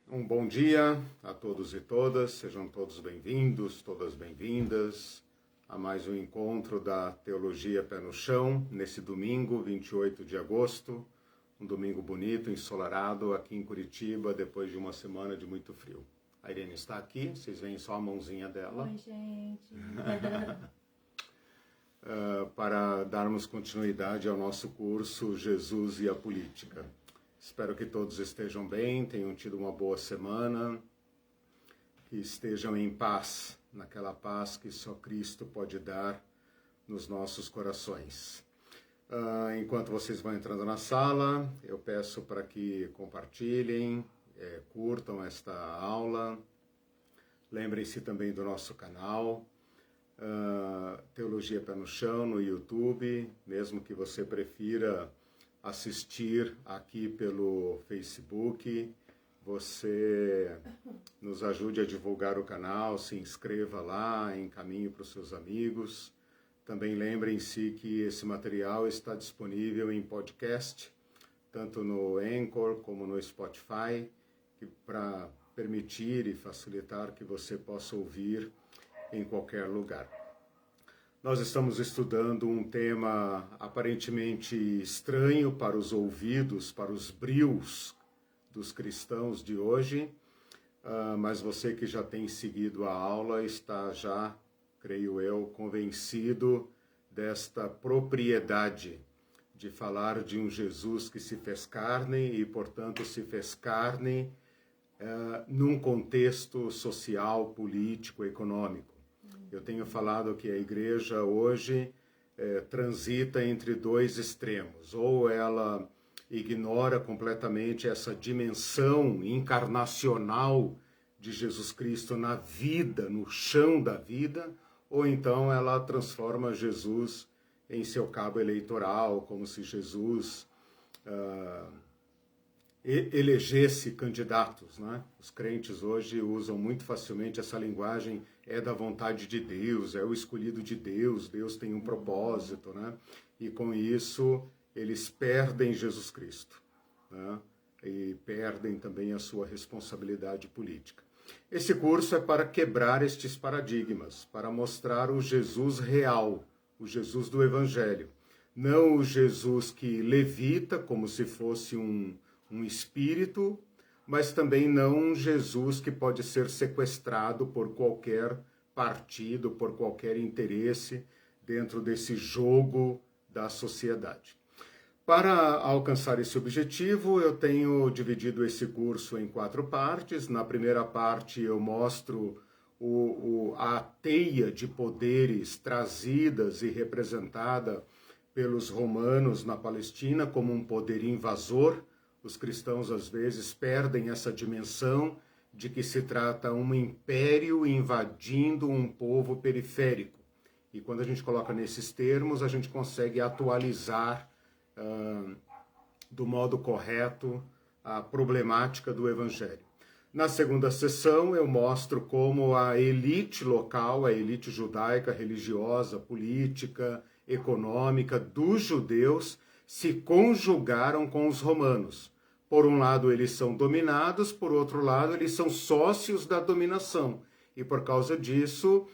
Um bom dia a todos e todas, sejam todos bem-vindos, todas bem-vindas a mais um encontro da Teologia Pé no Chão, nesse domingo, 28 de agosto, um domingo bonito, ensolarado aqui em Curitiba, depois de uma semana de muito frio. A Irene está aqui, vocês veem só a mãozinha dela. Oi, gente. Para darmos continuidade ao nosso curso Jesus e a Política. Espero que todos estejam bem, tenham tido uma boa semana, que estejam em paz, naquela paz que só Cristo pode dar nos nossos corações. Enquanto vocês vão entrando na sala, eu peço para que compartilhem, curtam esta aula. Lembrem-se também do nosso canal, Teologia Pé no Chão, no YouTube, mesmo que você prefira assistir aqui pelo Facebook, você nos ajude a divulgar o canal, se inscreva lá, encaminhe para os seus amigos. Também lembrem-se que esse material está disponível em podcast, tanto no Anchor como no Spotify, para permitir e facilitar que você possa ouvir em qualquer lugar. Nós estamos estudando um tema aparentemente estranho para os ouvidos, para os brios dos cristãos de hoje, mas você que já tem seguido a aula está já, creio eu, convencido desta propriedade de falar de um Jesus que se fez carne e, portanto, se fez carne num contexto social, político, econômico. Eu tenho falado que a igreja hoje transita entre dois extremos. Ou ela ignora completamente essa dimensão encarnacional de Jesus Cristo na vida, no chão da vida, ou então ela transforma Jesus em seu cabo eleitoral, como se Jesus elegesse candidatos, né? Os crentes hoje usam muito facilmente essa linguagem, é da vontade de Deus, é o escolhido de Deus, Deus tem um propósito, né? E com isso eles perdem Jesus Cristo, né? E perdem também a sua responsabilidade política. Esse curso é para quebrar estes paradigmas, para mostrar o Jesus real, o Jesus do Evangelho. Não o Jesus que levita como se fosse um espírito, mas também não um Jesus que pode ser sequestrado por qualquer partido, por qualquer interesse dentro desse jogo da sociedade. Para alcançar esse objetivo, eu tenho dividido esse curso em 4 partes. Na primeira parte eu mostro a teia de poderes trazidas e representada pelos romanos na Palestina como um poder invasor. Os cristãos, às vezes, perdem essa dimensão de que se trata um império invadindo um povo periférico. E quando a gente coloca nesses termos, a gente consegue atualizar do modo correto a problemática do Evangelho. Na segunda sessão, eu mostro como a elite local, a elite judaica, religiosa, política, econômica dos judeus se conjugaram com os romanos. Por um lado, eles são dominados, por outro lado, eles são sócios da dominação. E por causa disso,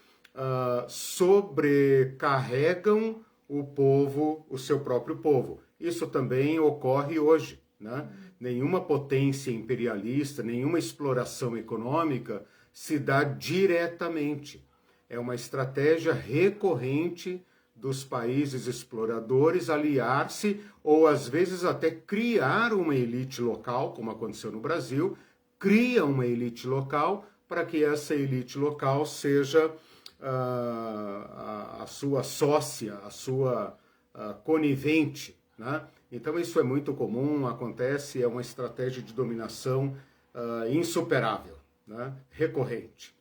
sobrecarregam o povo, o seu próprio povo. Isso também ocorre hoje, né? Nenhuma potência imperialista, nenhuma exploração econômica se dá diretamente. É uma estratégia recorrente dos países exploradores aliar-se ou, às vezes, até criar uma elite local, como aconteceu no Brasil, cria uma elite local para que essa elite local seja a sua sócia, a sua conivente, né? Então isso é muito comum, acontece, é uma estratégia de dominação insuperável, né? Recorrente.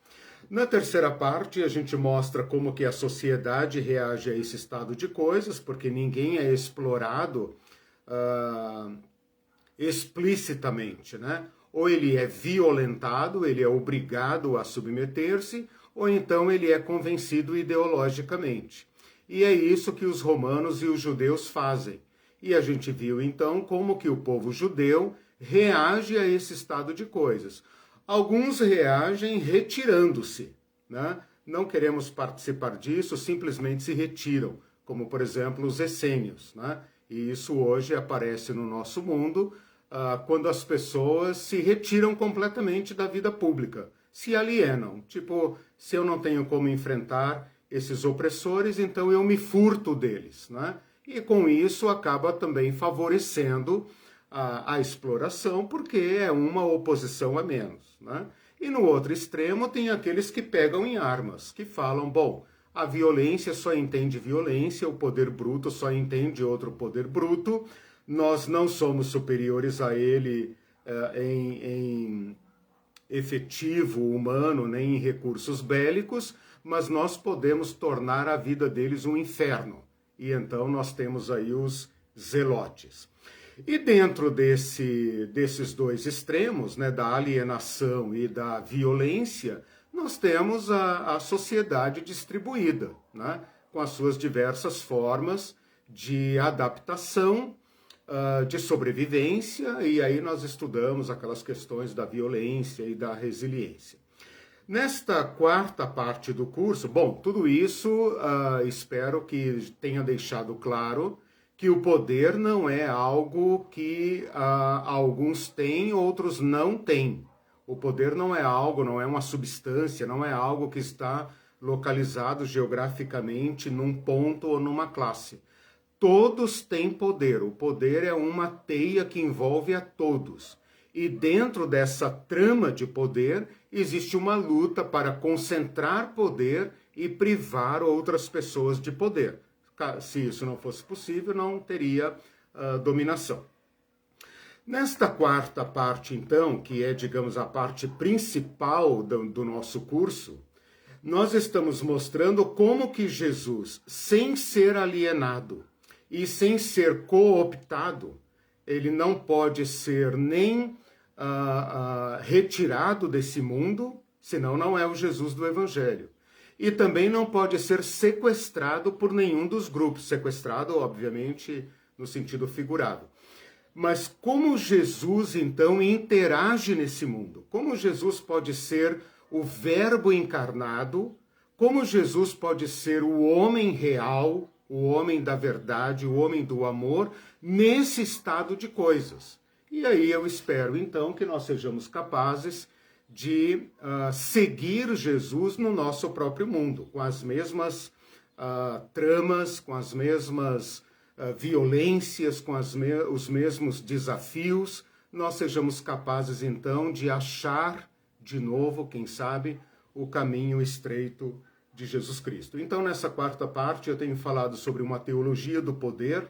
Na terceira parte, a gente mostra como que a sociedade reage a esse estado de coisas, porque ninguém é explorado explicitamente, né? Ou ele é violentado, ele é obrigado a submeter-se, ou então ele é convencido ideologicamente. E é isso que os romanos e os judeus fazem. E a gente viu então como que o povo judeu reage a esse estado de coisas. Alguns reagem retirando-se, né? Não queremos participar disso, simplesmente se retiram, como por exemplo os essênios, né? E isso hoje aparece no nosso mundo quando as pessoas se retiram completamente da vida pública, se alienam, tipo, se eu não tenho como enfrentar esses opressores, então eu me furto deles, né? E com isso acaba também favorecendo a exploração, porque é uma oposição a menos, né? E no outro extremo tem aqueles que pegam em armas, que falam, bom, a violência só entende violência, o poder bruto só entende outro poder bruto, nós não somos superiores a ele em efetivo humano, nem em recursos bélicos, mas nós podemos tornar a vida deles um inferno. E então nós temos aí os zelotes. E dentro desses dois extremos, né, da alienação e da violência, nós temos a sociedade distribuída, né, com as suas diversas formas de adaptação, de sobrevivência, e aí nós estudamos aquelas questões da violência e da resiliência. Nesta quarta parte do curso, bom, tudo isso espero que tenha deixado claro que o poder não é algo que alguns têm, outros não têm. O poder não é algo, não é uma substância, não é algo que está localizado geograficamente num ponto ou numa classe. Todos têm poder. O poder é uma teia que envolve a todos. E dentro dessa trama de poder, existe uma luta para concentrar poder e privar outras pessoas de poder. Se isso não fosse possível, não teria dominação. Nesta quarta parte, então, que é, digamos, a parte principal do nosso curso, nós estamos mostrando como que Jesus, sem ser alienado e sem ser cooptado, ele não pode ser nem retirado desse mundo, senão não é o Jesus do Evangelho. E também não pode ser sequestrado por nenhum dos grupos. Sequestrado, obviamente, no sentido figurado. Mas como Jesus, então, interage nesse mundo? Como Jesus pode ser o Verbo encarnado? Como Jesus pode ser o homem real, o homem da verdade, o homem do amor, nesse estado de coisas? E aí eu espero, então, que nós sejamos capazes de seguir Jesus no nosso próprio mundo, com as mesmas tramas, com as mesmas violências, com os mesmos desafios, nós sejamos capazes, então, de achar de novo, quem sabe, o caminho estreito de Jesus Cristo. Então, nessa quarta parte, eu tenho falado sobre uma teologia do poder,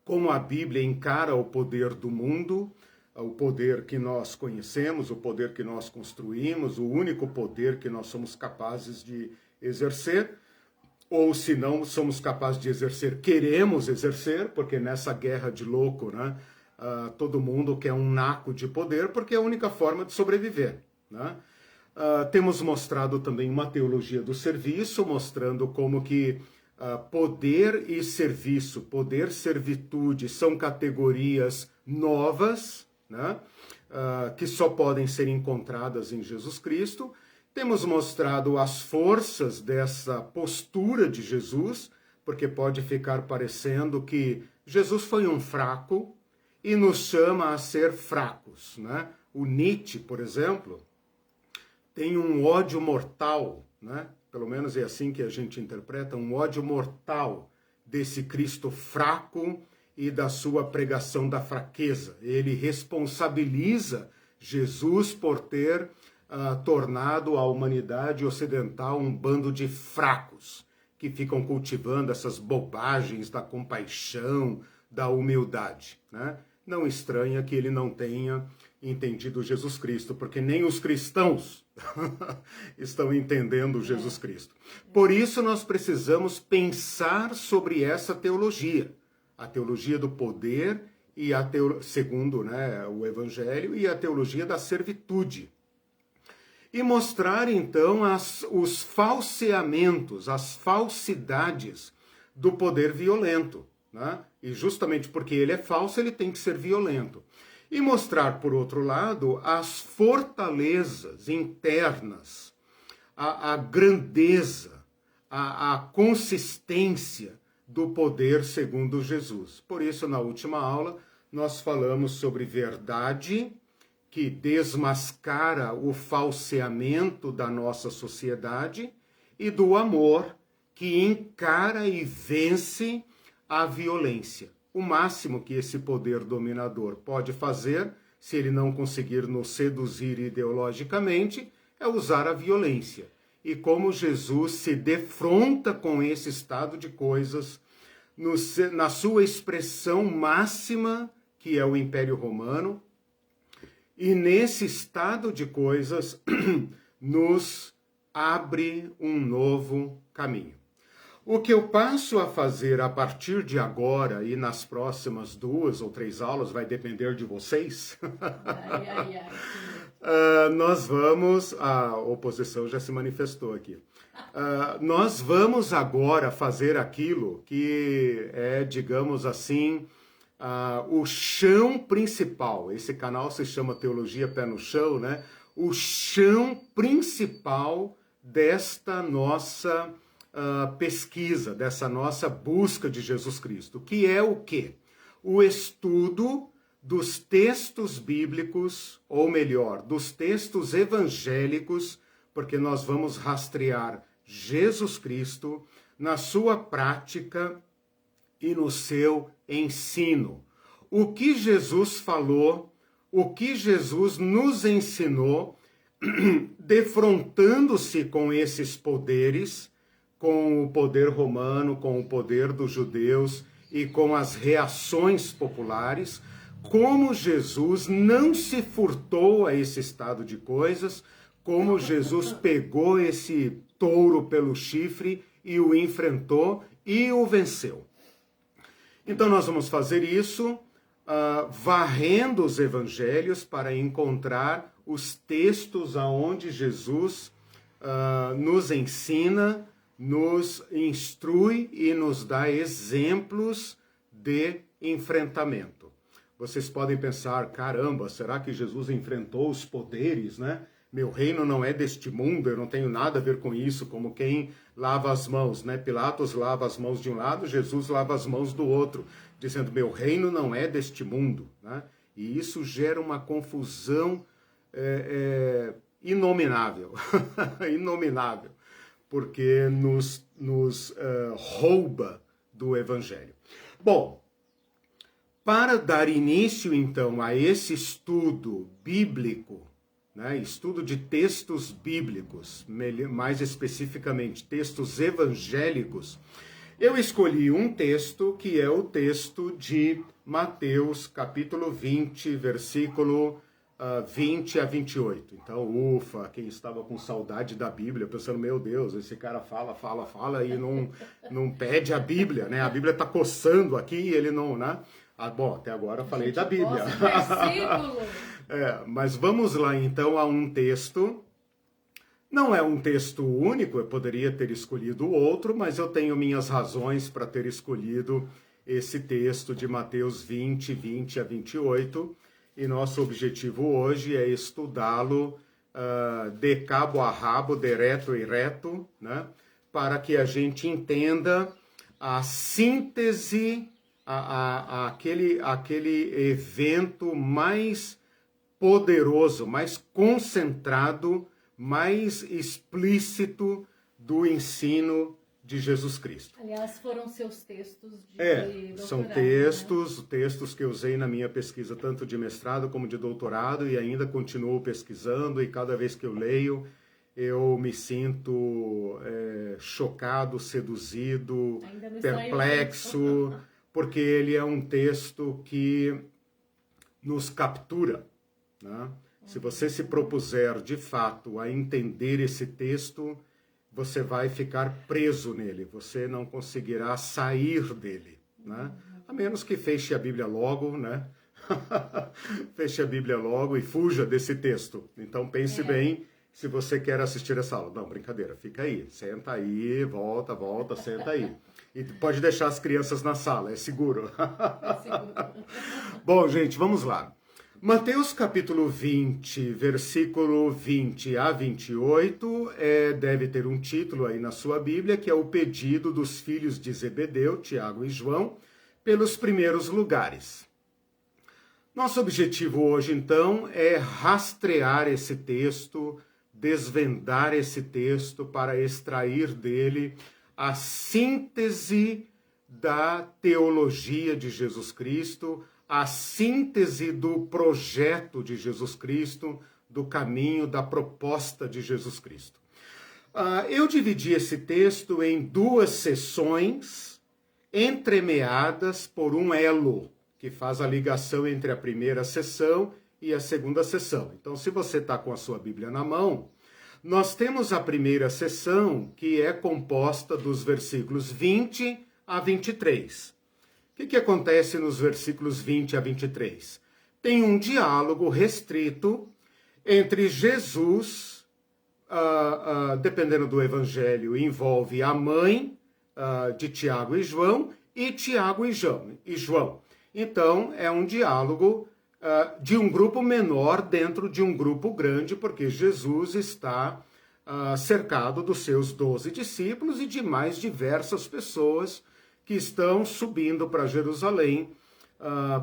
como a Bíblia encara o poder do mundo, o poder que nós conhecemos, o poder que nós construímos, o único poder que nós somos capazes de exercer, ou se não somos capazes de exercer, queremos exercer, porque nessa guerra de louco, né, todo mundo quer um naco de poder, porque é a única forma de sobreviver, né? Temos mostrado também uma teologia do serviço, mostrando como que poder e serviço, poder, servitude, são categorias novas, né? Que só podem ser encontradas em Jesus Cristo. Temos mostrado as forças dessa postura de Jesus, porque pode ficar parecendo que Jesus foi um fraco e nos chama a ser fracos, né? O Nietzsche, por exemplo, tem um ódio mortal, né? Pelo menos é assim que a gente interpreta, um ódio mortal desse Cristo fraco e da sua pregação da fraqueza. Ele responsabiliza Jesus por ter tornado a humanidade ocidental um bando de fracos, que ficam cultivando essas bobagens da compaixão, da humildade, né? Não estranha que ele não tenha entendido Jesus Cristo, porque nem os cristãos estão entendendo Jesus Cristo. Por isso nós precisamos pensar sobre essa teologia, a teologia do poder e segundo, né, o Evangelho, e a teologia da servitude. E mostrar então os falseamentos, as falsidades do poder violento, né? E justamente porque ele é falso, ele tem que ser violento. E mostrar, por outro lado, as fortalezas internas, a grandeza, a consistência do poder segundo Jesus. Por isso, na última aula, nós falamos sobre verdade, que desmascara o falseamento da nossa sociedade, e do amor, que encara e vence a violência. O máximo que esse poder dominador pode fazer, se ele não conseguir nos seduzir ideologicamente, é usar a violência. E como Jesus se defronta com esse estado de coisas na sua expressão máxima, que é o Império Romano, e nesse estado de coisas nos abre um novo caminho. O que eu passo a fazer a partir de agora e nas próximas 2 ou 3 aulas, vai depender de vocês, nós vamos, a oposição já se manifestou aqui, nós vamos agora fazer aquilo que é, digamos assim, o chão principal. Esse canal se chama Teologia Pé no Chão, né? O chão principal desta nossa pesquisa, dessa nossa busca de Jesus Cristo, que é o quê? O estudo dos textos bíblicos, ou melhor, dos textos evangélicos, porque nós vamos rastrear Jesus Cristo na sua prática e no seu ensino. O que Jesus falou, o que Jesus nos ensinou, defrontando-se com esses poderes, com o poder romano, com o poder dos judeus e com as reações populares, como Jesus não se furtou a esse estado de coisas, como Jesus pegou esse touro pelo chifre e o enfrentou e o venceu. Então nós vamos fazer isso varrendo os evangelhos para encontrar os textos aonde Jesus nos ensina, nos instrui e nos dá exemplos de enfrentamento. Vocês podem pensar, caramba, será que Jesus enfrentou os poderes, né? Meu reino não é deste mundo, eu não tenho nada a ver com isso, como quem lava as mãos, né? Pilatos lava as mãos de um lado, Jesus lava as mãos do outro, dizendo, meu reino não é deste mundo, né? E isso gera uma confusão inominável, inominável, porque nos rouba do Evangelho. Bom, para dar início, então, a esse estudo bíblico, né, estudo de textos bíblicos, mais especificamente textos evangélicos, eu escolhi um texto que é o texto de Mateus, capítulo 20, versículo 20 a 28. Então, ufa, quem estava com saudade da Bíblia, pensando, meu Deus, esse cara fala e não pede a Bíblia, né? A Bíblia está coçando aqui e ele não, né? Bom, até agora eu falei da Bíblia. Mas vamos lá então a um texto. Não é um texto único, eu poderia ter escolhido outro, mas eu tenho minhas razões para ter escolhido esse texto de Mateus 20, 20 a 28. E nosso objetivo hoje é estudá-lo de cabo a rabo, de reto e reto, né? Para que a gente entenda a síntese, aquele evento mais poderoso, mais concentrado, mais explícito do ensino de Jesus Cristo. Aliás, foram seus textos de doutorado, são textos que eu usei na minha pesquisa, tanto de mestrado como de doutorado, e ainda continuo pesquisando, e cada vez que eu leio, eu me sinto chocado, seduzido, perplexo, porque ele é um texto que nos captura, né? Se você se propuser, de fato, a entender esse texto, você vai ficar preso nele, você não conseguirá sair dele, né? A menos que feche a Bíblia logo, né? Feche a Bíblia logo e fuja desse texto. Então pense bem se você quer assistir essa aula. Não, brincadeira, fica aí, senta aí, volta, senta aí. E pode deixar as crianças na sala, é seguro. É seguro. Bom, gente, vamos lá. Mateus capítulo 20, versículo 20 a 28, deve ter um título aí na sua Bíblia, que é o pedido dos filhos de Zebedeu, Tiago e João, pelos primeiros lugares. Nosso objetivo hoje, então, é rastrear esse texto, desvendar esse texto para extrair dele a síntese da teologia de Jesus Cristo, a síntese do projeto de Jesus Cristo, do caminho, da proposta de Jesus Cristo. Eu dividi esse texto em duas sessões entremeadas por um elo, que faz a ligação entre a primeira sessão e a segunda sessão. Então, se você está com a sua Bíblia na mão, nós temos a primeira sessão, que é composta dos versículos 20 a 23. O que acontece nos versículos 20 a 23? Tem um diálogo restrito entre Jesus, dependendo do evangelho, envolve a mãe de Tiago e João, e Tiago e João. Então, é um diálogo de um grupo menor dentro de um grupo grande, porque Jesus está cercado dos seus 12 discípulos e de mais diversas pessoas que estão subindo para Jerusalém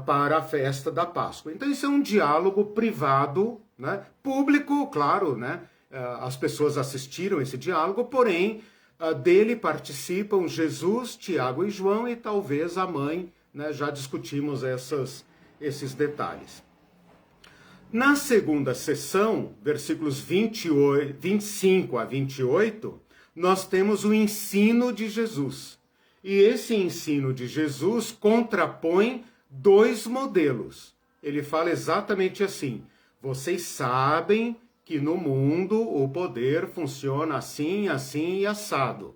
para a festa da Páscoa. Então, isso é um diálogo privado, né? Público, claro, né? As pessoas assistiram esse diálogo, porém, dele participam Jesus, Tiago e João e talvez a mãe, né? Já discutimos esses detalhes. Na segunda sessão, versículos 25 a 28, nós temos o ensino de Jesus. E esse ensino de Jesus contrapõe dois modelos. Ele fala exatamente assim: vocês sabem que no mundo o poder funciona assim, assim e assado.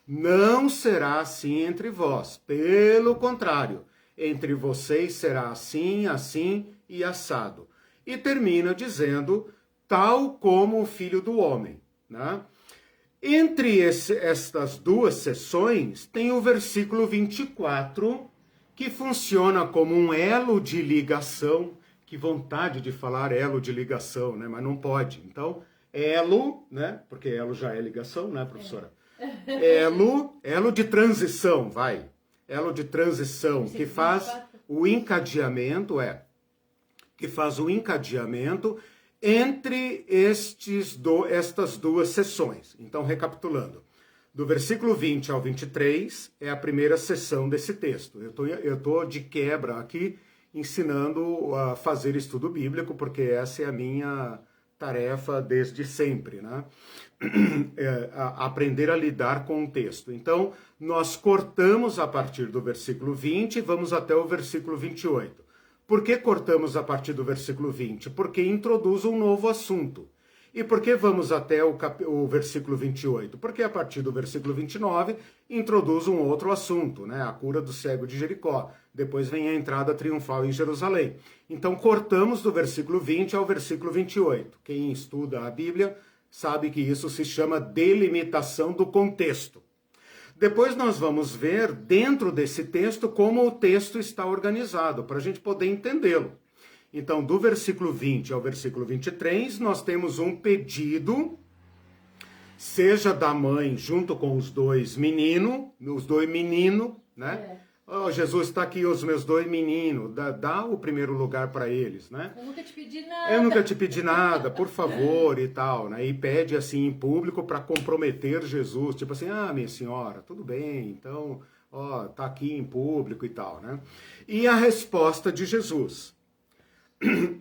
Não será assim entre vós. Pelo contrário, entre vocês será assim, assim e assado. E termina dizendo, tal como o Filho do Homem, né? Entre estas duas sessões, tem o versículo 24, que funciona como um elo de ligação. Que vontade de falar elo de ligação, né? Mas não pode. Então, elo, né? Porque elo já é ligação, né, professora? Elo de transição, vai. Elo de transição, que faz o encadeamento, entre estas duas sessões. Então, recapitulando, do versículo 20 ao 23 é a primeira sessão desse texto. Eu tô de quebra aqui ensinando a fazer estudo bíblico, porque essa é a minha tarefa desde sempre, né? Aprender a lidar com o texto. Então, nós cortamos a partir do versículo 20 e vamos até o versículo 28. Por que cortamos a partir do versículo 20? Porque introduz um novo assunto. E por que vamos até o versículo 28? Porque a partir do versículo 29 introduz um outro assunto, né? A cura do cego de Jericó. Depois vem a entrada triunfal em Jerusalém. Então cortamos do versículo 20 ao versículo 28. Quem estuda a Bíblia sabe que isso se chama delimitação do contexto. Depois nós vamos ver dentro desse texto como o texto está organizado, para a gente poder entendê-lo. Então, do versículo 20 ao versículo 23, nós temos um pedido, seja da mãe junto com os dois meninos, né? Oh, Jesus, está aqui os meus dois meninos, dá o primeiro lugar para eles, né? Eu nunca te pedi nada. Eu nunca te pedi nada, por favor, e tal, né? E pede assim em público para comprometer Jesus, tipo assim, minha senhora, tudo bem, então, tá aqui em público e tal, né? E a resposta de Jesus.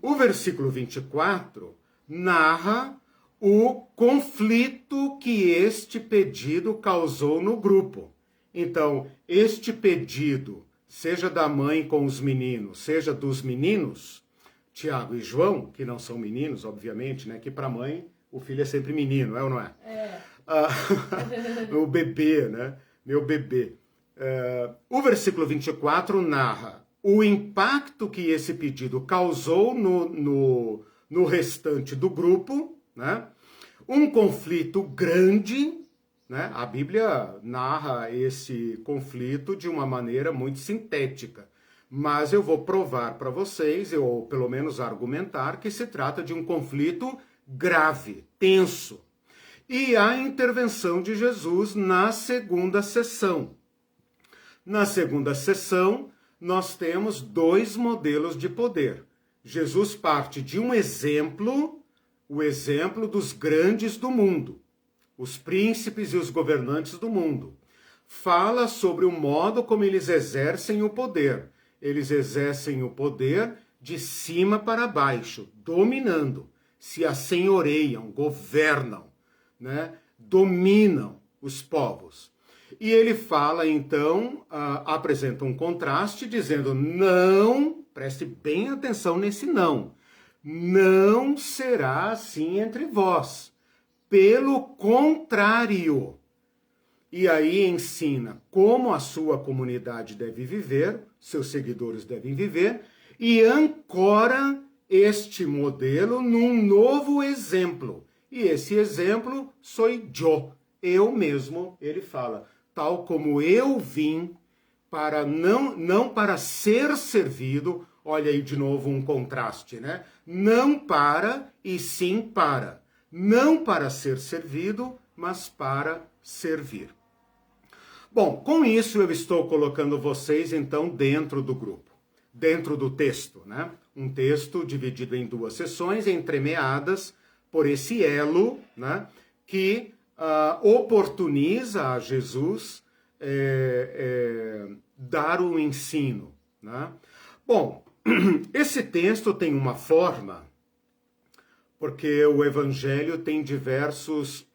O versículo 24 narra o conflito que este pedido causou no grupo. Então, este pedido, seja da mãe com os meninos, seja dos meninos, Tiago e João, que não são meninos, obviamente, né? Que para a mãe o filho é sempre menino, é ou não é? O bebê, né? Meu bebê. O versículo 24 narra o impacto que esse pedido causou no restante do grupo, né? Um conflito grande, né? A Bíblia narra esse conflito de uma maneira muito sintética, Mas eu vou provar para vocês, ou pelo menos argumentar, que se trata de um conflito grave, tenso. E a intervenção de Jesus na segunda sessão. Na segunda sessão, nós temos dois modelos de poder. Jesus parte de um exemplo, o exemplo dos grandes do mundo, os príncipes e os governantes do mundo. Fala sobre o modo como eles exercem o poder. Eles exercem o poder de cima para baixo, dominando, se assenhoreiam, governam, né? Dominam os povos. E ele fala, então, apresenta um contraste, dizendo, não, preste bem atenção nesse não será assim entre vós. Pelo contrário. E aí ensina como a sua comunidade deve viver, seus seguidores devem viver, e ancora este modelo num novo exemplo. E esse exemplo sou eu mesmo, ele fala, tal como eu vim para não para ser servido, olha aí de novo um contraste, né? Não para e sim para. Não para ser servido, mas para servir. Bom, com isso eu estou colocando vocês então dentro do grupo, dentro do texto, né? Um texto dividido em duas sessões, entremeadas por esse elo, né? Que oportuniza a Jesus dar um ensino, né? Bom, esse texto tem uma forma, porque o Evangelho tem diversas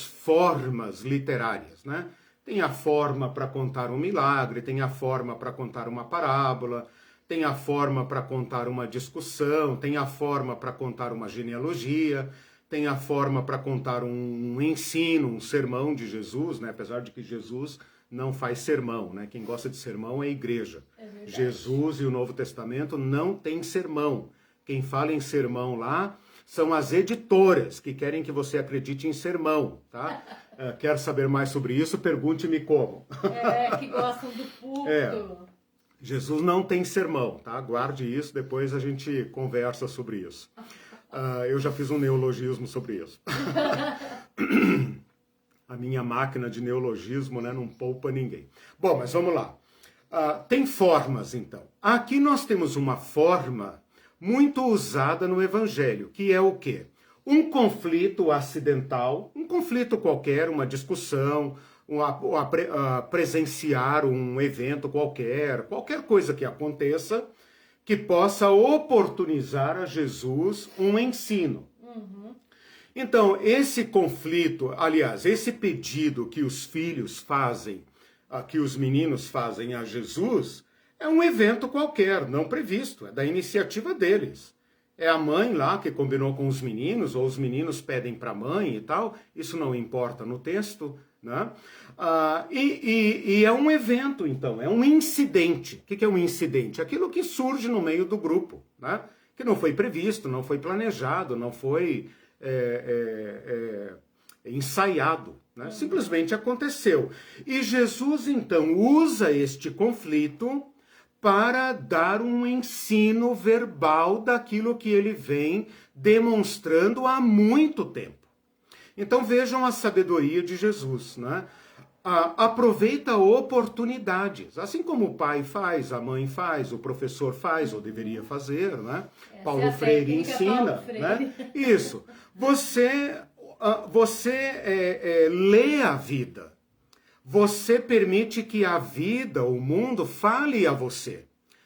formas literárias, né? Tem a forma para contar um milagre, tem a forma para contar uma parábola, tem a forma para contar uma discussão, tem a forma para contar uma genealogia, tem a forma para contar um ensino, um sermão de Jesus, né? Apesar de que Jesus não faz sermão, né? Quem gosta de sermão é a igreja. Jesus e o Novo Testamento não tem sermão. Quem fala em sermão lá são as editoras que querem que você acredite em sermão, tá? Quer saber mais sobre isso? Pergunte-me como. Que gostam do púlpito. Jesus não tem sermão, tá? Guarde isso, depois a gente conversa sobre isso. Eu já fiz um neologismo sobre isso. A minha máquina de neologismo, né, não poupa ninguém. Bom, mas vamos lá. Tem formas, então. Aqui nós temos uma forma muito usada no Evangelho, que é o quê? Um conflito acidental, um conflito qualquer, uma discussão, presenciar um evento qualquer coisa que aconteça, que possa oportunizar a Jesus um ensino. Então, esse conflito, aliás, esse pedido que os filhos fazem, que os meninos fazem a Jesus, é um evento qualquer, não previsto, é da iniciativa deles. É a mãe lá que combinou com os meninos, ou os meninos pedem para a mãe e tal, isso não importa no texto, né? E é um evento, então, é um incidente. O que é um incidente? Aquilo que surge no meio do grupo, né? Que não foi previsto, não foi planejado, não foi ensaiado, né? Simplesmente aconteceu. E Jesus, então, usa este conflito para dar um ensino verbal daquilo que ele vem demonstrando há muito tempo. Então vejam a sabedoria de Jesus, né? Aproveita oportunidades, assim como o pai faz, a mãe faz, o professor faz, ou deveria fazer, né? Paulo Freire ensina, né? Isso. Você lê a vida. Você permite que a vida, o mundo, fale a você,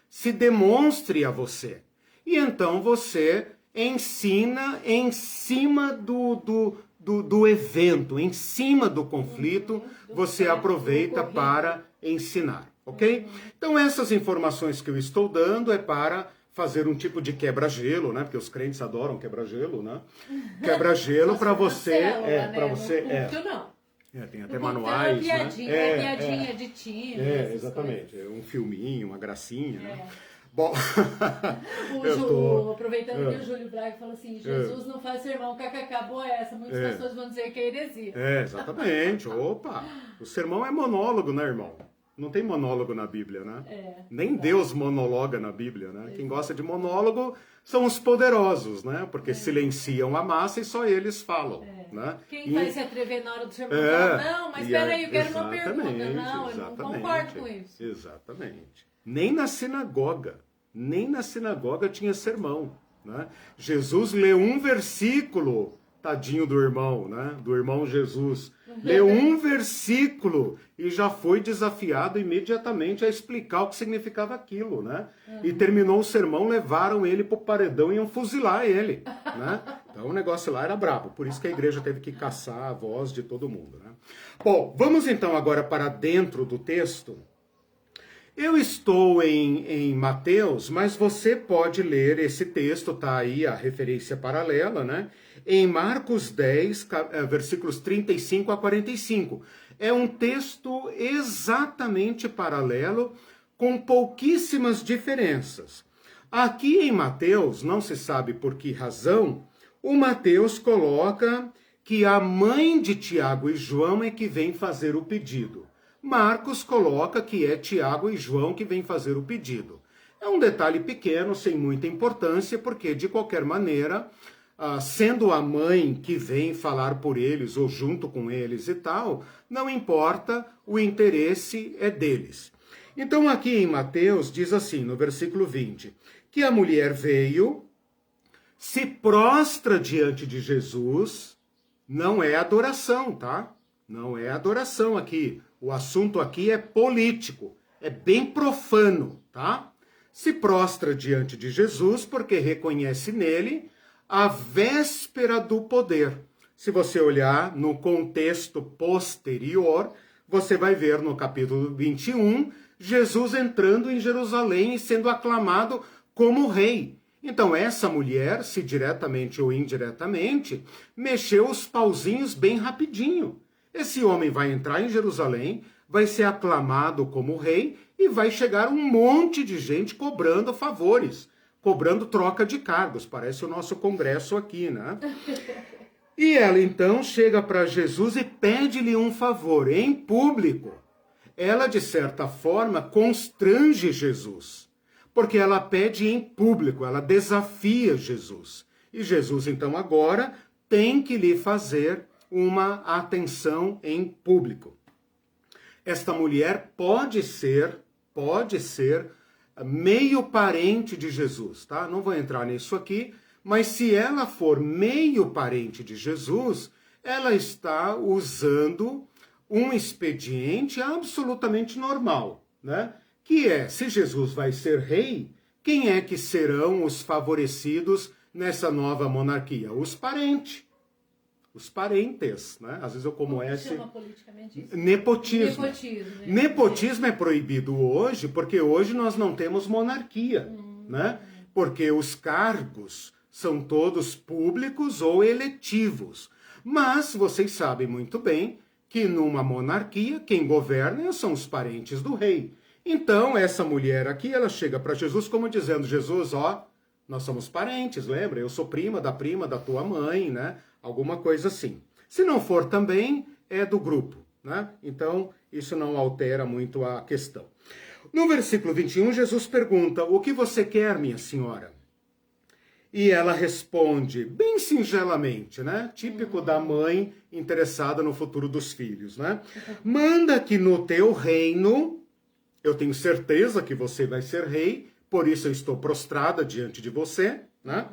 se demonstre a você. E então você ensina em cima do evento, em cima do conflito, você aproveita para ensinar, ok? Então essas informações que eu estou dando é para fazer um tipo de quebra-gelo, né? Porque os crentes adoram quebra-gelo, né? Quebra-gelo para você... para você... não. Tem até manuais, né? Piadinha de time. Exatamente. É um filminho, uma gracinha, né? Bom, aproveitando que o Júlio Braga falou assim, Jesus não faz sermão, kkk, boa essa, muitas pessoas vão dizer que é heresia. Exatamente. Opa! O sermão é monólogo, né, irmão? Não tem monólogo na Bíblia, né? Nem Deus monologa na Bíblia, né? Quem gosta de monólogo são os poderosos, né? Porque silenciam a massa e só eles falam, né? Quem vai se atrever na hora do sermão fala, não, mas peraí, eu quero uma pergunta. Não, eu não concordo com isso. Exatamente. Nem na sinagoga tinha sermão, né? Jesus leu um versículo, tadinho do irmão, né? Do irmão Jesus. Leu um versículo e já foi desafiado imediatamente a explicar o que significava aquilo, né? E terminou o sermão, levaram ele pro paredão e iam fuzilar ele, né? Então o negócio lá era brabo, por isso que a igreja teve que caçar a voz de todo mundo, né? Bom, vamos então agora para dentro do texto. Eu estou em Mateus, mas você pode ler esse texto, tá aí a referência paralela, né? Em Marcos 10, versículos 35 a 45. É um texto exatamente paralelo, com pouquíssimas diferenças. Aqui em Mateus, não se sabe por que razão, o Mateus coloca que a mãe de Tiago e João é que vem fazer o pedido. Marcos coloca que é Tiago e João que vêm fazer o pedido. É um detalhe pequeno, sem muita importância, porque, de qualquer maneira, sendo a mãe que vem falar por eles ou junto com eles e tal, não importa, o interesse é deles. Então, aqui em Mateus, diz assim, no versículo 20, que a mulher veio, se prostra diante de Jesus, não é adoração, tá? Não é adoração aqui. O assunto aqui é político, é bem profano, tá? Se prostra diante de Jesus porque reconhece nele a véspera do poder. Se você olhar no contexto posterior, você vai ver no capítulo 21, Jesus entrando em Jerusalém e sendo aclamado como rei. Então essa mulher, se diretamente ou indiretamente, mexeu os pauzinhos bem rapidinho. Esse homem vai entrar em Jerusalém, vai ser aclamado como rei e vai chegar um monte de gente cobrando favores, cobrando troca de cargos. Parece o nosso congresso aqui, né? E ela então chega para Jesus e pede-lhe um favor em público. Ela, de certa forma, constrange Jesus, porque ela pede em público, ela desafia Jesus. E Jesus, então, agora tem que lhe fazer uma atenção em público. Esta mulher pode ser meio parente de Jesus, tá? Não vou entrar nisso aqui, mas se ela for meio parente de Jesus, ela está usando um expediente absolutamente normal, né? Que é, se Jesus vai ser rei, quem é que serão os favorecidos nessa nova monarquia? Os parentes. Os parentes, né? Às vezes eu como esse... chama politicamente isso? Nepotismo. Nepotismo. Nepotismo é proibido hoje, porque hoje nós não temos monarquia, né? Porque os cargos são todos públicos ou eletivos. Mas vocês sabem muito bem que numa monarquia, quem governa são os parentes do rei. Então, essa mulher aqui, ela chega para Jesus como dizendo, Jesus, ó, nós somos parentes, lembra? Eu sou prima da tua mãe, né? Alguma coisa assim. Se não for também, é do grupo, né? Então, isso não altera muito a questão. No versículo 21, Jesus pergunta, o que você quer, minha senhora? E ela responde, bem singelamente, né? Típico da mãe interessada no futuro dos filhos, né? Manda que no teu reino, eu tenho certeza que você vai ser rei, por isso eu estou prostrada diante de você, né?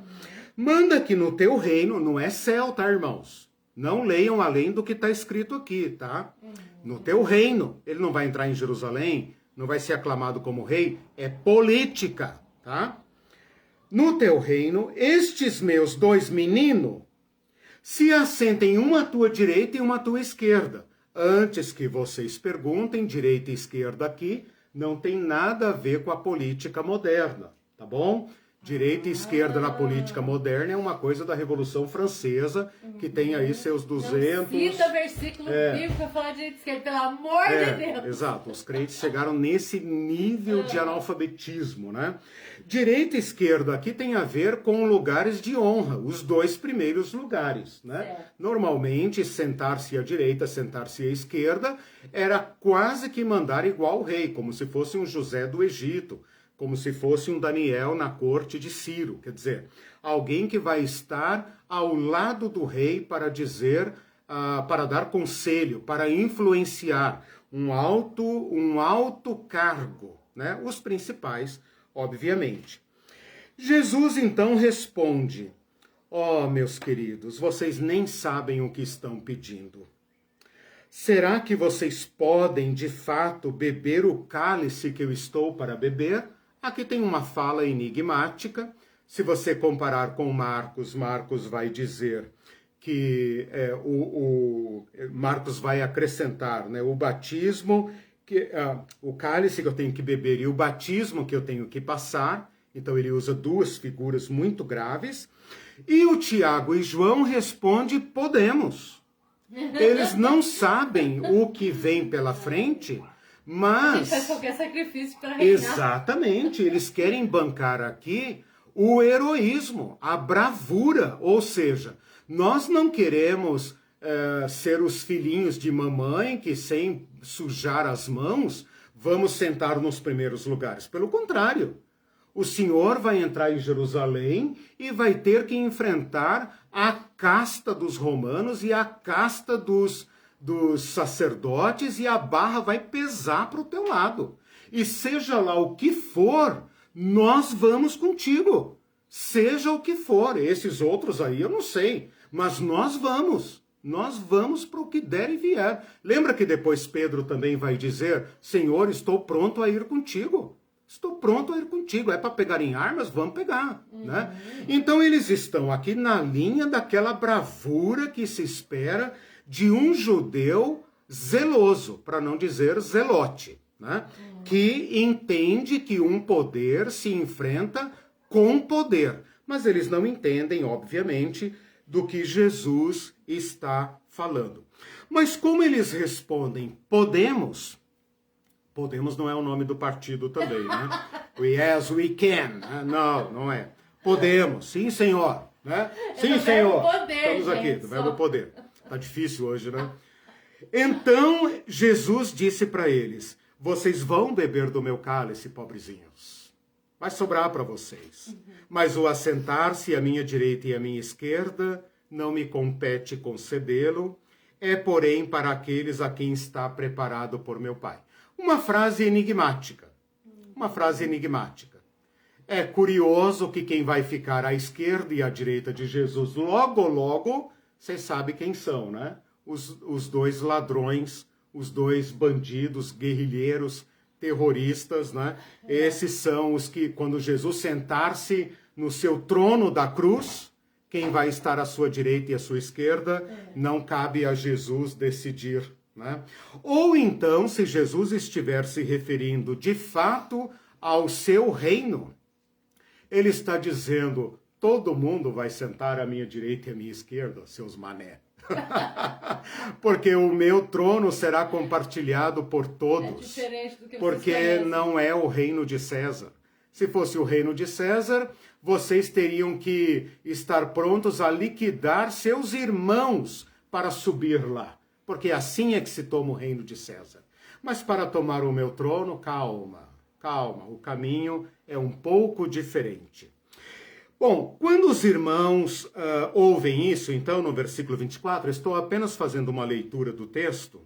Manda que no teu reino, não é céu, tá, irmãos? Não leiam além do que está escrito aqui, tá? No teu reino, ele não vai entrar em Jerusalém, não vai ser aclamado como rei, é política, tá? No teu reino, estes meus 2 meninos se assentem uma à tua direita e uma à tua esquerda. Antes que vocês perguntem, direita e esquerda aqui, não tem nada a ver com a política moderna, tá bom? Direita e esquerda na política moderna é uma coisa da Revolução Francesa, que tem aí seus 200... Não cita versículo bíblico para falar de direita e esquerda, pelo amor de Deus. Exato, os crentes chegaram nesse nível de analfabetismo, né? Direita e esquerda aqui tem a ver com lugares de honra, os dois primeiros lugares, né? Normalmente, sentar-se à direita, sentar-se à esquerda, era quase que mandar igual o rei, como se fosse um José do Egito, como se fosse um Daniel na corte de Ciro. Quer dizer, alguém que vai estar ao lado do rei para dizer, para dar conselho, para influenciar um alto cargo, né? Os principais, obviamente. Jesus então responde: meus queridos, vocês nem sabem o que estão pedindo. Será que vocês podem, de fato, beber o cálice que eu estou para beber? Aqui tem uma fala enigmática. Se você comparar com Marcos, Marcos vai dizer que Marcos vai acrescentar, né, o batismo, o cálice que eu tenho que beber e o batismo que eu tenho que passar. Então ele usa duas figuras muito graves. E o Tiago e João respondem: podemos. Eles não sabem o que vem pela frente, mas... faz qualquer sacrifício para reinar. Exatamente, eles querem bancar aqui o heroísmo, a bravura, ou seja, nós não queremos ser os filhinhos de mamãe que, sem sujar as mãos, vamos sentar nos primeiros lugares. Pelo contrário, o Senhor vai entrar em Jerusalém e vai ter que enfrentar a casta dos romanos e a casta dos sacerdotes, e a barra vai pesar para o teu lado. E seja lá o que for, nós vamos contigo. Seja o que for. Esses outros aí eu não sei, mas nós vamos. Nós vamos para o que der e vier. Lembra que depois Pedro também vai dizer: Senhor, estou pronto a ir contigo. Estou pronto a ir contigo. É para pegar em armas? Vamos pegar. Né? Então eles estão aqui na linha daquela bravura que se espera de um judeu zeloso, para não dizer zelote, né? Que entende que um poder se enfrenta com poder. Mas eles não entendem, obviamente, do que Jesus está falando. Mas como eles respondem: podemos? Podemos não é o nome do partido também, né? Yes, we can. Não, não é. Podemos, sim, senhor. Né? Sim, senhor. Poder, estamos aqui, do verbo poder. Tá difícil hoje, né? Então, Jesus disse para eles: vocês vão beber do meu cálice, pobrezinhos. Vai sobrar para vocês. Mas o assentar-se à minha direita e à minha esquerda não me compete concedê-lo. É, porém, para aqueles a quem está preparado por meu Pai. Uma frase enigmática. Uma frase enigmática. É curioso que quem vai ficar à esquerda e à direita de Jesus logo, vocês sabem quem são, né? Os dois ladrões, os dois bandidos, guerrilheiros, terroristas, né? Esses são os que, quando Jesus sentar-se no seu trono da cruz, quem vai estar à sua direita e à sua esquerda, não cabe a Jesus decidir, né? Ou então, se Jesus estiver se referindo de fato ao seu reino, ele está dizendo: todo mundo vai sentar à minha direita e à minha esquerda, seus mané. Porque o meu trono será compartilhado por todos. É diferente do que porque não é o reino de César. Se fosse o reino de César, vocês teriam que estar prontos a liquidar seus irmãos para subir lá. Porque assim é que se toma o reino de César. Mas para tomar o meu trono, calma, o caminho é um pouco diferente. Bom, quando os irmãos ouvem isso, então, no versículo 24, estou apenas fazendo uma leitura do texto.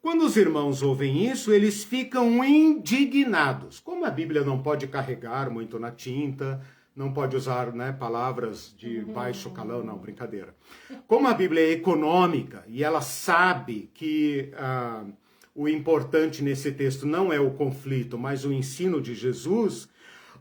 Quando os irmãos ouvem isso, eles ficam indignados. Como a Bíblia não pode carregar muito na tinta, não pode usar, né, palavras de baixo calão, não, brincadeira. Como a Bíblia é econômica e ela sabe que o importante nesse texto não é o conflito, mas o ensino de Jesus,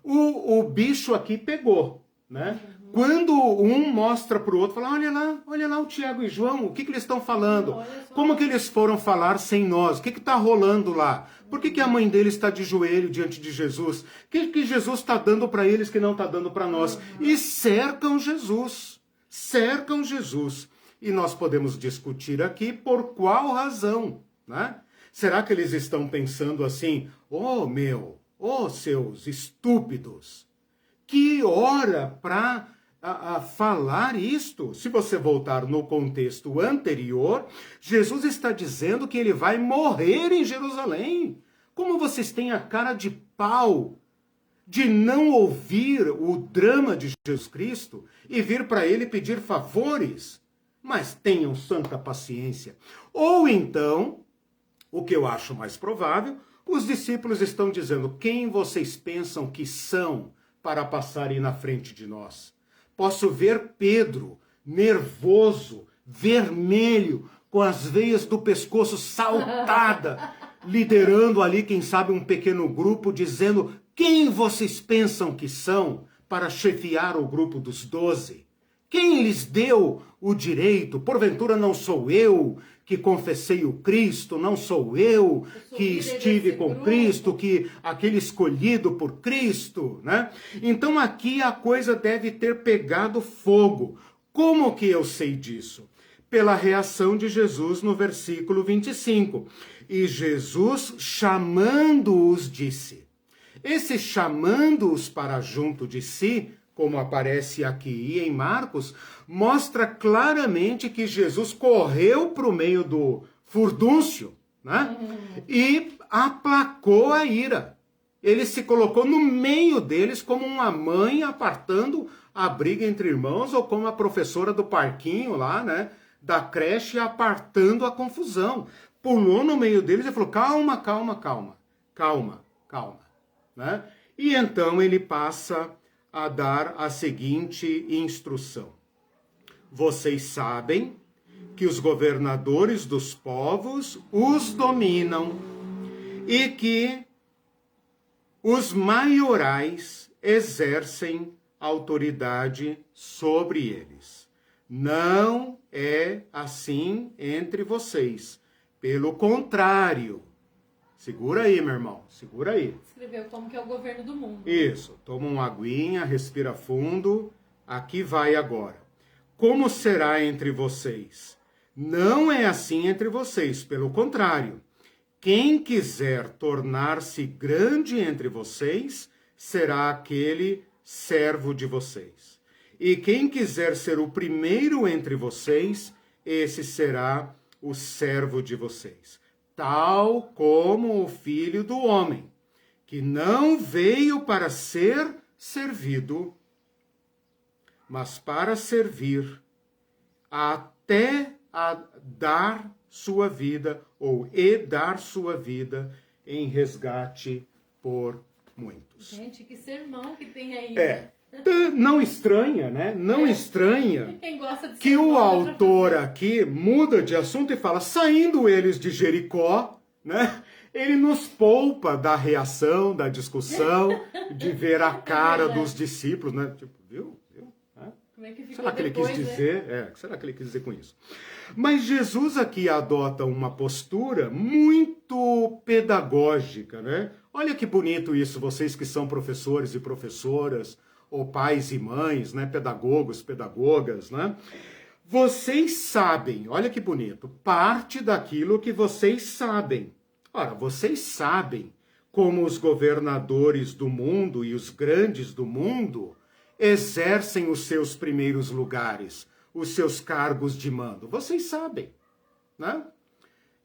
o bicho aqui pegou. Né? Quando um mostra para o outro, fala, olha lá o Tiago e João, o que eles estão falando? Como que eles foram falar sem nós? O que está rolando lá? Por que a mãe deles está de joelho diante de Jesus? O que Jesus está dando para eles que não está dando para nós? E cercam Jesus. Cercam Jesus. E nós podemos discutir aqui por qual razão, né? Será que eles estão pensando assim, seus estúpidos, que hora para falar isto? Se você voltar no contexto anterior, Jesus está dizendo que ele vai morrer em Jerusalém. Como vocês têm a cara de pau de não ouvir o drama de Jesus Cristo e vir para ele pedir favores? Mas tenham santa paciência. Ou então, o que eu acho mais provável, os discípulos estão dizendo, quem vocês pensam que são para passarem na frente de nós? Posso ver Pedro, nervoso, vermelho, com as veias do pescoço saltada, liderando ali, quem sabe, um pequeno grupo, dizendo, quem vocês pensam que são para chefiar o grupo dos 12? Quem lhes deu o direito? Porventura não sou eu que confessei o Cristo, não sou eu que estive com Cristo, que aquele escolhido por Cristo, né? Então aqui a coisa deve ter pegado fogo. Como que eu sei disso? Pela reação de Jesus no versículo 25. E Jesus, chamando-os, disse. Esse chamando-os para junto de si, como aparece aqui em Marcos, mostra claramente que Jesus correu para o meio do furdúncio, né? E aplacou a ira. Ele se colocou no meio deles como uma mãe apartando a briga entre irmãos, ou como a professora do parquinho lá, né, da creche, apartando a confusão. Pulou no meio deles e falou, calma, né? E então ele passa a dar a seguinte instrução. Vocês sabem que os governadores dos povos os dominam e que os maiorais exercem autoridade sobre eles. Não é assim entre vocês. Pelo contrário. Segura aí, meu irmão. Segura aí. Escreveu como que é o governo do mundo. Isso. Toma uma aguinha, respira fundo. Aqui vai agora. Como será entre vocês? Não é assim entre vocês. Pelo contrário. Quem quiser tornar-se grande entre vocês, será aquele servo de vocês. E quem quiser ser o primeiro entre vocês, esse será o servo de vocês. Tal como o Filho do Homem, que não veio para ser servido, mas para servir, até a dar sua vida, dar sua vida em resgate por muitos. Gente, que sermão que tem aí. Não estranha, né? Não estranha que o autor aqui muda de assunto e fala, saindo eles de Jericó, né? Ele nos poupa da reação, da discussão, de ver a cara dos discípulos, né? Tipo, viu? Como é que ficou será que depois, ele quis dizer? O que será que ele quis dizer com isso? Mas Jesus aqui adota uma postura muito pedagógica, né? Olha que bonito isso, vocês que são professores e professoras, ou pais e mães, né? Pedagogos, pedagogas, né? Vocês sabem, olha que bonito, parte daquilo que vocês sabem. Ora, vocês sabem como os governadores do mundo e os grandes do mundo exercem os seus primeiros lugares, os seus cargos de mando. Vocês sabem, né?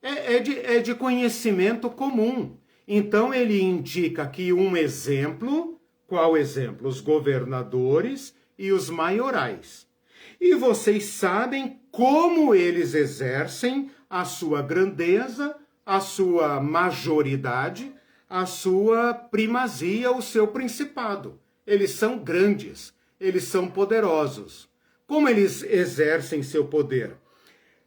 É de conhecimento comum. Então ele indica aqui um exemplo. Qual exemplo? Os governadores e os maiorais. E vocês sabem como eles exercem a sua grandeza, a sua majoridade, a sua primazia, o seu principado. Eles são grandes, eles são poderosos. Como eles exercem seu poder?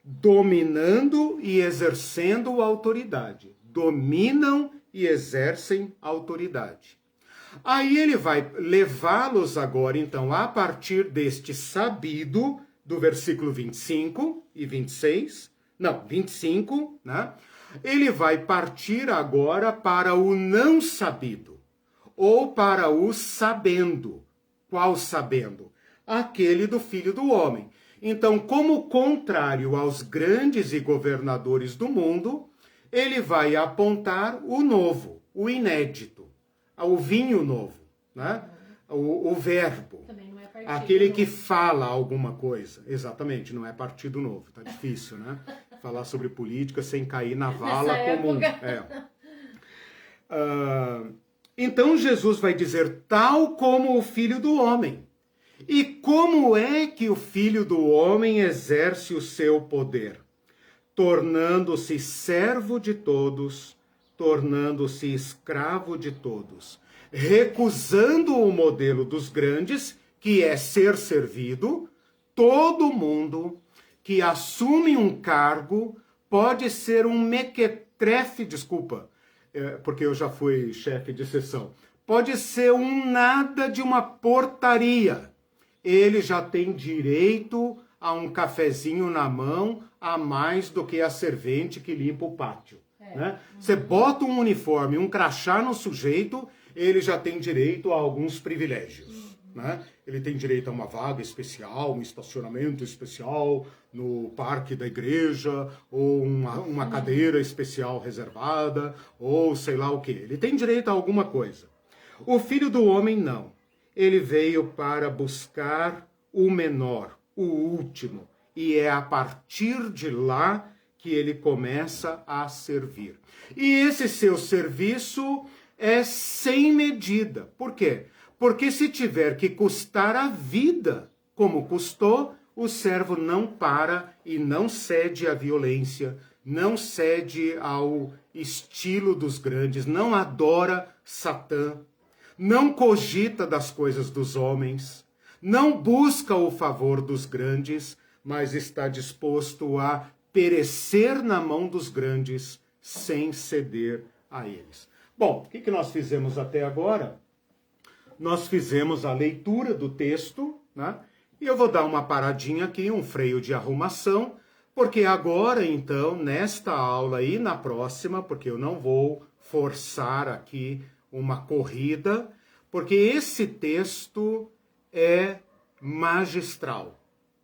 Dominando e exercendo autoridade. Dominam e exercem autoridade. Aí ele vai levá-los agora, então, a partir deste sabido, do versículo 25 e 26, não, 25, né? Ele vai partir agora para o não sabido, ou para o sabendo. Qual sabendo? Aquele do Filho do Homem. Então, como contrário aos grandes e governadores do mundo, ele vai apontar o novo, o inédito, o vinho novo, né? O verbo, aquele que fala alguma coisa. Exatamente, não é partido novo, tá difícil, né? Falar sobre política sem cair na vala comum. Então Jesus vai dizer, tal como o Filho do Homem. E como é que o Filho do Homem exerce o seu poder? Tornando-se servo de todos, tornando-se escravo de todos, recusando o modelo dos grandes, que é ser servido. Todo mundo que assume um cargo pode ser um mequetrefe, porque eu já fui chefe de seção, pode ser um nada de uma portaria. Ele já tem direito a um cafezinho na mão a mais do que a servente que limpa o pátio. Né? Você bota um uniforme, um crachá no sujeito, ele já tem direito a alguns privilégios. Né? Ele tem direito a uma vaga especial, um estacionamento especial no parque da igreja, ou uma cadeira especial reservada, ou sei lá o que. Ele tem direito a alguma coisa. O Filho do Homem não. Ele veio para buscar o menor, o último, e é a partir de lá que ele começa a servir. E esse seu serviço é sem medida. Por quê? Porque se tiver que custar a vida, como custou, o servo não para e não cede à violência, não cede ao estilo dos grandes, não adora Satã, não cogita das coisas dos homens, não busca o favor dos grandes, mas está disposto a perecer na mão dos grandes sem ceder a eles. Bom, o que nós fizemos até agora? Nós fizemos a leitura do texto, né? E eu vou dar uma paradinha aqui, um freio de arrumação, porque agora, então, nesta aula e na próxima, porque eu não vou forçar aqui uma corrida, porque esse texto é magistral.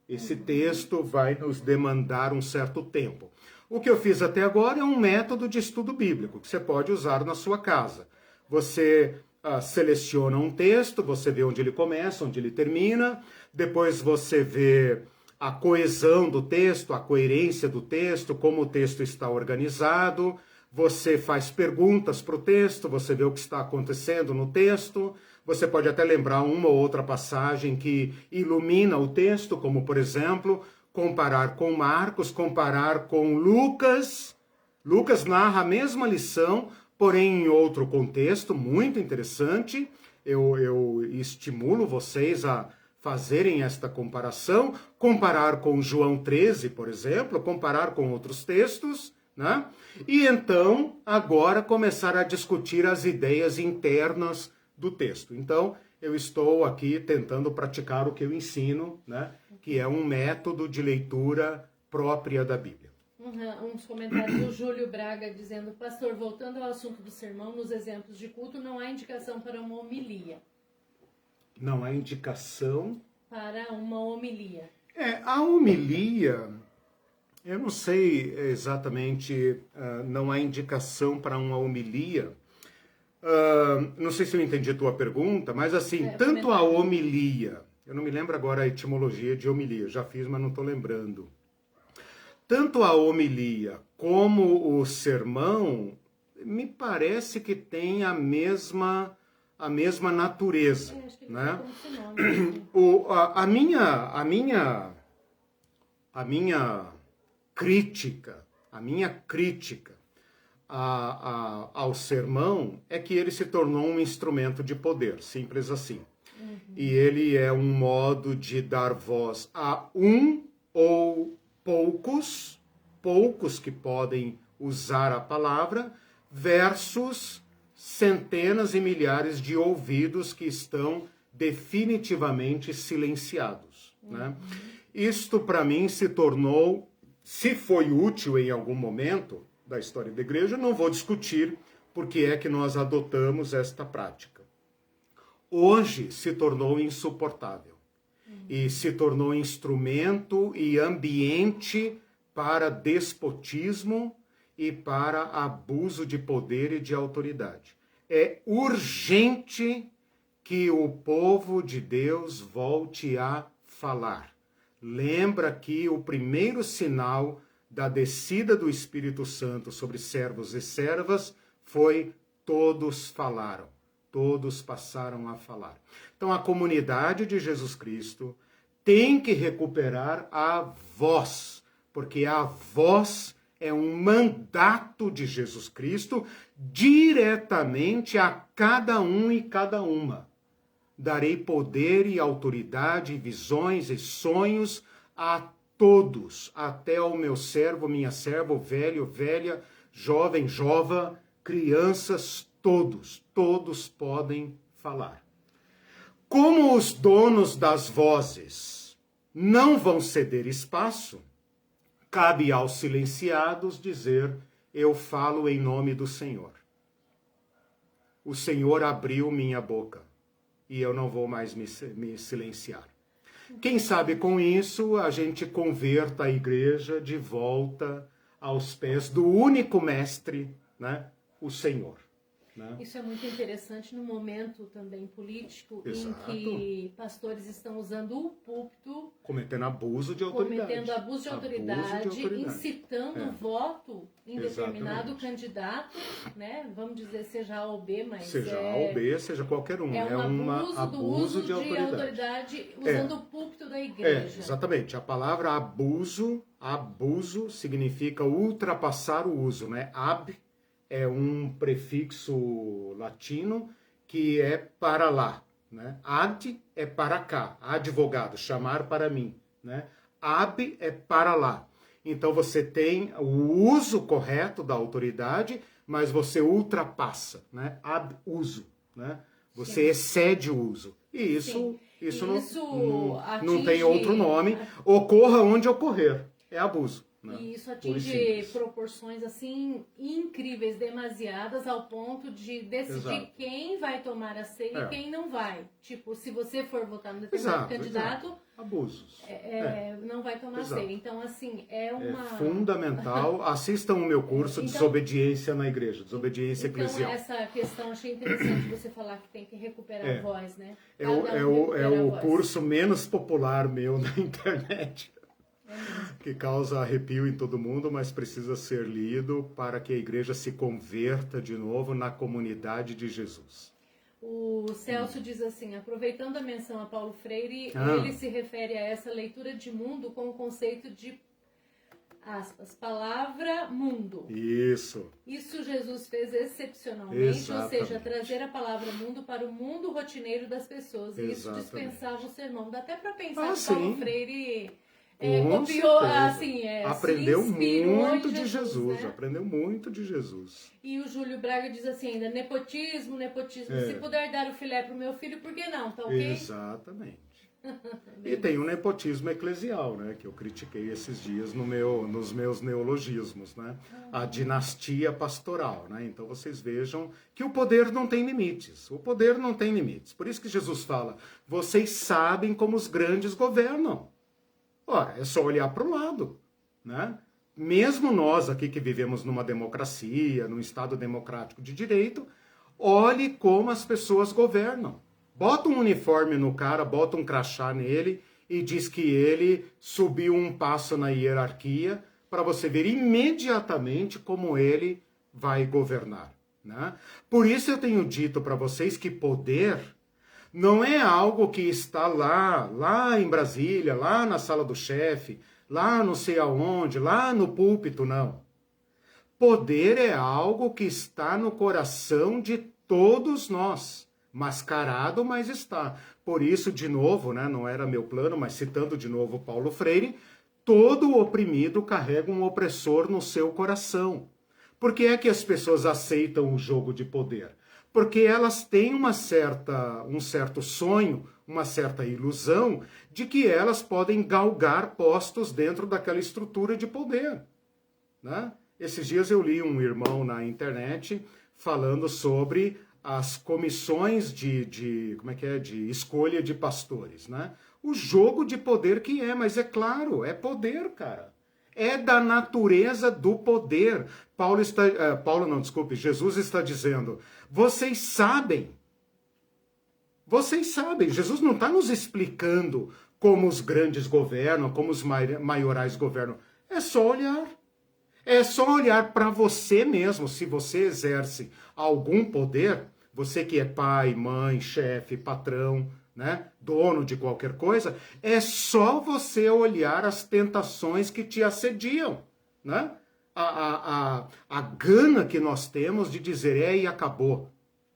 Esse texto vai nos demandar um certo tempo. O que eu fiz até agora é um método de estudo bíblico, que você pode usar na sua casa. Você seleciona um texto, você vê onde ele começa, onde ele termina, depois você vê a coesão do texto, a coerência do texto, como o texto está organizado, você faz perguntas para o texto, você vê o que está acontecendo no texto, você pode até lembrar uma ou outra passagem que ilumina o texto, como, por exemplo, comparar com Marcos, comparar com Lucas. Lucas narra a mesma lição, porém em outro contexto, muito interessante. Eu estimulo vocês a fazerem esta comparação, comparar com João 13, por exemplo, comparar com outros textos, né? E então, agora, começar a discutir as ideias internas do texto. Então, eu estou aqui tentando praticar o que eu ensino, né? Que é um método de leitura própria da Bíblia. Uns comentários do Júlio Braga dizendo: pastor, voltando ao assunto do sermão, nos exemplos de culto não há indicação para uma homilia. Não há indicação para uma homilia. A homilia, eu não sei exatamente, não há indicação para uma homilia. Não sei se eu entendi a tua pergunta, mas assim, tanto a homilia, eu não me lembro agora a etimologia de homilia, já fiz, mas não estou lembrando. Tanto a homilia como o sermão, me parece que tem a mesma natureza, né? A minha crítica ao sermão é que ele se tornou um instrumento de poder, simples assim. E ele é um modo de dar voz a um ou poucos que podem usar a palavra, versus centenas e milhares de ouvidos que estão definitivamente silenciados, né? Isto, para mim, se tornou, se foi útil em algum momento da história da igreja, não vou discutir porque é que nós adotamos esta prática. Hoje se tornou insuportável e se tornou instrumento e ambiente para despotismo e para abuso de poder e de autoridade. É urgente que o povo de Deus volte a falar. Lembra que o primeiro sinal da descida do Espírito Santo sobre servos e servas foi todos falaram, todos passaram a falar. Então a comunidade de Jesus Cristo tem que recuperar a voz, porque a voz é um mandato de Jesus Cristo diretamente a cada um e cada uma. Darei poder e autoridade, visões e sonhos a todos, até ao meu servo, minha serva, velho, velha, jovem, jova, crianças, todos podem falar. Como os donos das vozes não vão ceder espaço, cabe aos silenciados dizer, eu falo em nome do Senhor. O Senhor abriu minha boca e eu não vou mais me silenciar. Quem sabe com isso a gente converta a igreja de volta aos pés do único mestre, né? O Senhor. Né? Isso é muito interessante no momento também político. Exato. Em que pastores estão usando o púlpito, cometendo abuso de autoridade, incitando voto em determinado candidato, né? Vamos dizer seja A ou B, mas seja A ou B, seja qualquer um. É um abuso de autoridade usando o púlpito da igreja. Exatamente. A palavra abuso significa ultrapassar o uso, né? Ab é um prefixo latino que é para lá, né? Ad é para cá, advogado, chamar para mim, né? Ab é para lá. Então você tem o uso correto da autoridade, mas você ultrapassa, né? Abuso, né? Você excede o uso. E isso não tem outro nome. Ocorra onde ocorrer. É abuso. Né? E isso atinge proporções assim incríveis, demasiadas, ao ponto de decidir quem vai tomar a ceia e quem não vai. Tipo, se você for votar no determinado candidato, abusos. Não vai tomar a ceia. Então, assim, é fundamental. Assistam o meu curso Desobediência na Igreja, Desobediência Eclesial. Essa questão, achei interessante você falar que tem que recuperar a voz, né? É o curso menos popular meu na internet. Que causa arrepio em todo mundo, mas precisa ser lido para que a igreja se converta de novo na comunidade de Jesus. O Celso diz assim, aproveitando a menção a Paulo Freire, ele se refere a essa leitura de mundo com o conceito de, aspas, palavra mundo. Isso Jesus fez excepcionalmente, ou seja, trazer a palavra mundo para o mundo rotineiro das pessoas. E isso dispensava o sermão. Dá até para pensar que Paulo Freire... copiou, assim, aprendeu muito de Jesus, né? Aprendeu muito de Jesus. E o Júlio Braga diz assim ainda, nepotismo, se puder dar o filé pro meu filho, por que não? Tá ok? Exatamente. E tem o nepotismo eclesial, né? Que eu critiquei esses dias nos meus neologismos, né? A dinastia pastoral, né? Então vocês vejam que o poder não tem limites. O poder não tem limites. Por isso que Jesus fala, vocês sabem como os grandes governam. Ora, é só olhar para o lado, né? Mesmo nós aqui que vivemos numa democracia, num Estado democrático de direito, olhe como as pessoas governam. Bota um uniforme no cara, bota um crachá nele e diz que ele subiu um passo na hierarquia para você ver imediatamente como ele vai governar, né? Por isso eu tenho dito para vocês que poder... não é algo que está lá em Brasília, lá na sala do chefe, lá não sei aonde, lá no púlpito, não. Poder é algo que está no coração de todos nós. Mascarado, mas está. Por isso, de novo, né, não era meu plano, mas citando de novo Paulo Freire, todo oprimido carrega um opressor no seu coração. Por que é que as pessoas aceitam o jogo de poder? Porque elas têm um certo sonho, uma certa ilusão de que elas podem galgar postos dentro daquela estrutura de poder, né? Esses dias eu li um irmão na internet falando sobre as comissões de escolha de pastores, né? O jogo de poder que é, mas é claro, é poder, cara. É da natureza do poder. Jesus está dizendo, vocês sabem, Jesus não está nos explicando como os grandes governam, como os maiorais governam. É só olhar. É só olhar para você mesmo, se você exerce algum poder, você que é pai, mãe, chefe, patrão, né, dono de qualquer coisa, é só você olhar as tentações que te assediam, né? A gana que nós temos de dizer, e acabou.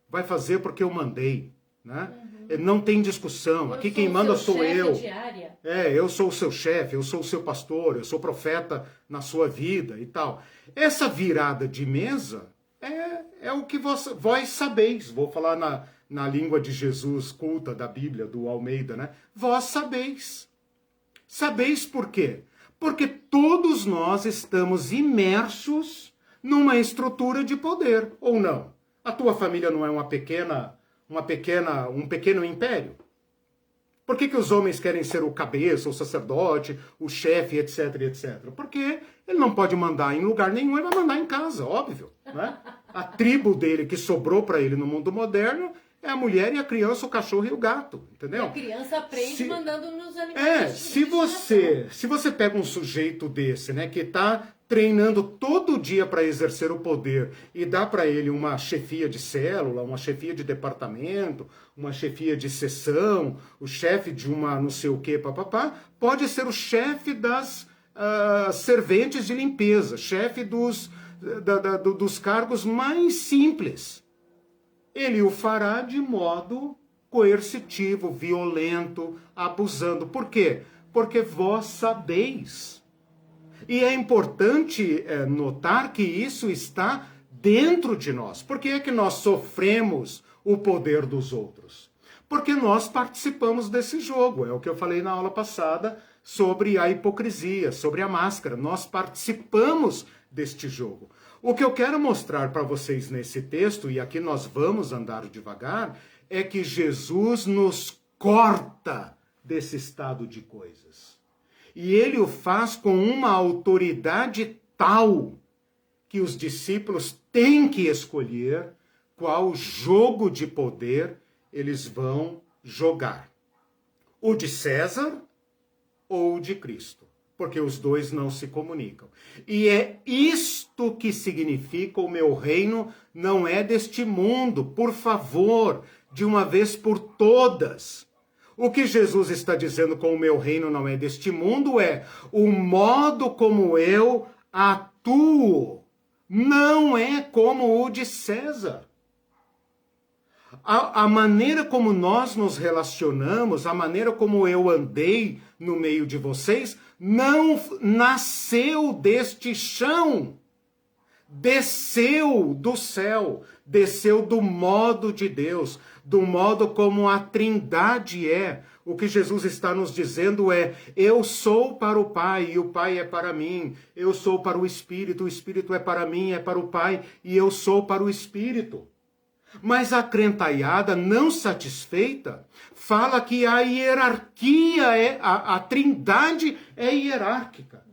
Vai fazer porque eu mandei, né? Não tem discussão. Aqui quem manda sou eu. Diária. Eu sou o seu chefe, eu sou o seu pastor, eu sou profeta na sua vida e tal. Essa virada de mesa é o que vós sabeis. Vou falar na língua de Jesus culta da Bíblia, do Almeida, né? Vós sabeis. Sabeis por quê? Porque todos nós estamos imersos numa estrutura de poder, ou não? A tua família não é um pequeno império? Por que os homens querem ser o cabeça, o sacerdote, o chefe, etc, etc? Porque ele não pode mandar em lugar nenhum, ele vai mandar em casa, óbvio, né? A tribo dele que sobrou para ele no mundo moderno é a mulher e a criança, o cachorro e o gato, entendeu? E a criança aprende mandando nos animais. Se você pega um sujeito desse, né, que está treinando todo dia para exercer o poder e dá para ele uma chefia de célula, uma chefia de departamento, uma chefia de seção, o chefe de uma não sei o que, papapá, pode ser o chefe das serventes de limpeza, chefe dos cargos mais simples. Ele o fará de modo coercitivo, violento, abusando. Por quê? Porque vós sabeis. E é importante notar que isso está dentro de nós. Por que é que nós sofremos o poder dos outros? Porque nós participamos desse jogo. É o que eu falei na aula passada sobre a hipocrisia, sobre a máscara. Nós participamos deste jogo. O que eu quero mostrar para vocês nesse texto, e aqui nós vamos andar devagar, é que Jesus nos corta desse estado de coisas. E ele o faz com uma autoridade tal que os discípulos têm que escolher qual jogo de poder eles vão jogar. O de César ou o de Cristo. Porque os dois não se comunicam. E é isto que significa o meu reino não é deste mundo. Por favor, de uma vez por todas. O que Jesus está dizendo com o meu reino não é deste mundo é o modo como eu atuo. Não é como o de César. A maneira como nós nos relacionamos, a maneira como eu andei no meio de vocês, não nasceu deste chão. Desceu do céu, desceu do modo de Deus, do modo como a Trindade é. O que Jesus está nos dizendo é, eu sou para o Pai e o Pai é para mim. Eu sou para o Espírito é para mim, é para o Pai e eu sou para o Espírito. Mas a crentaiada, não satisfeita, fala que a hierarquia, a Trindade é hierárquica.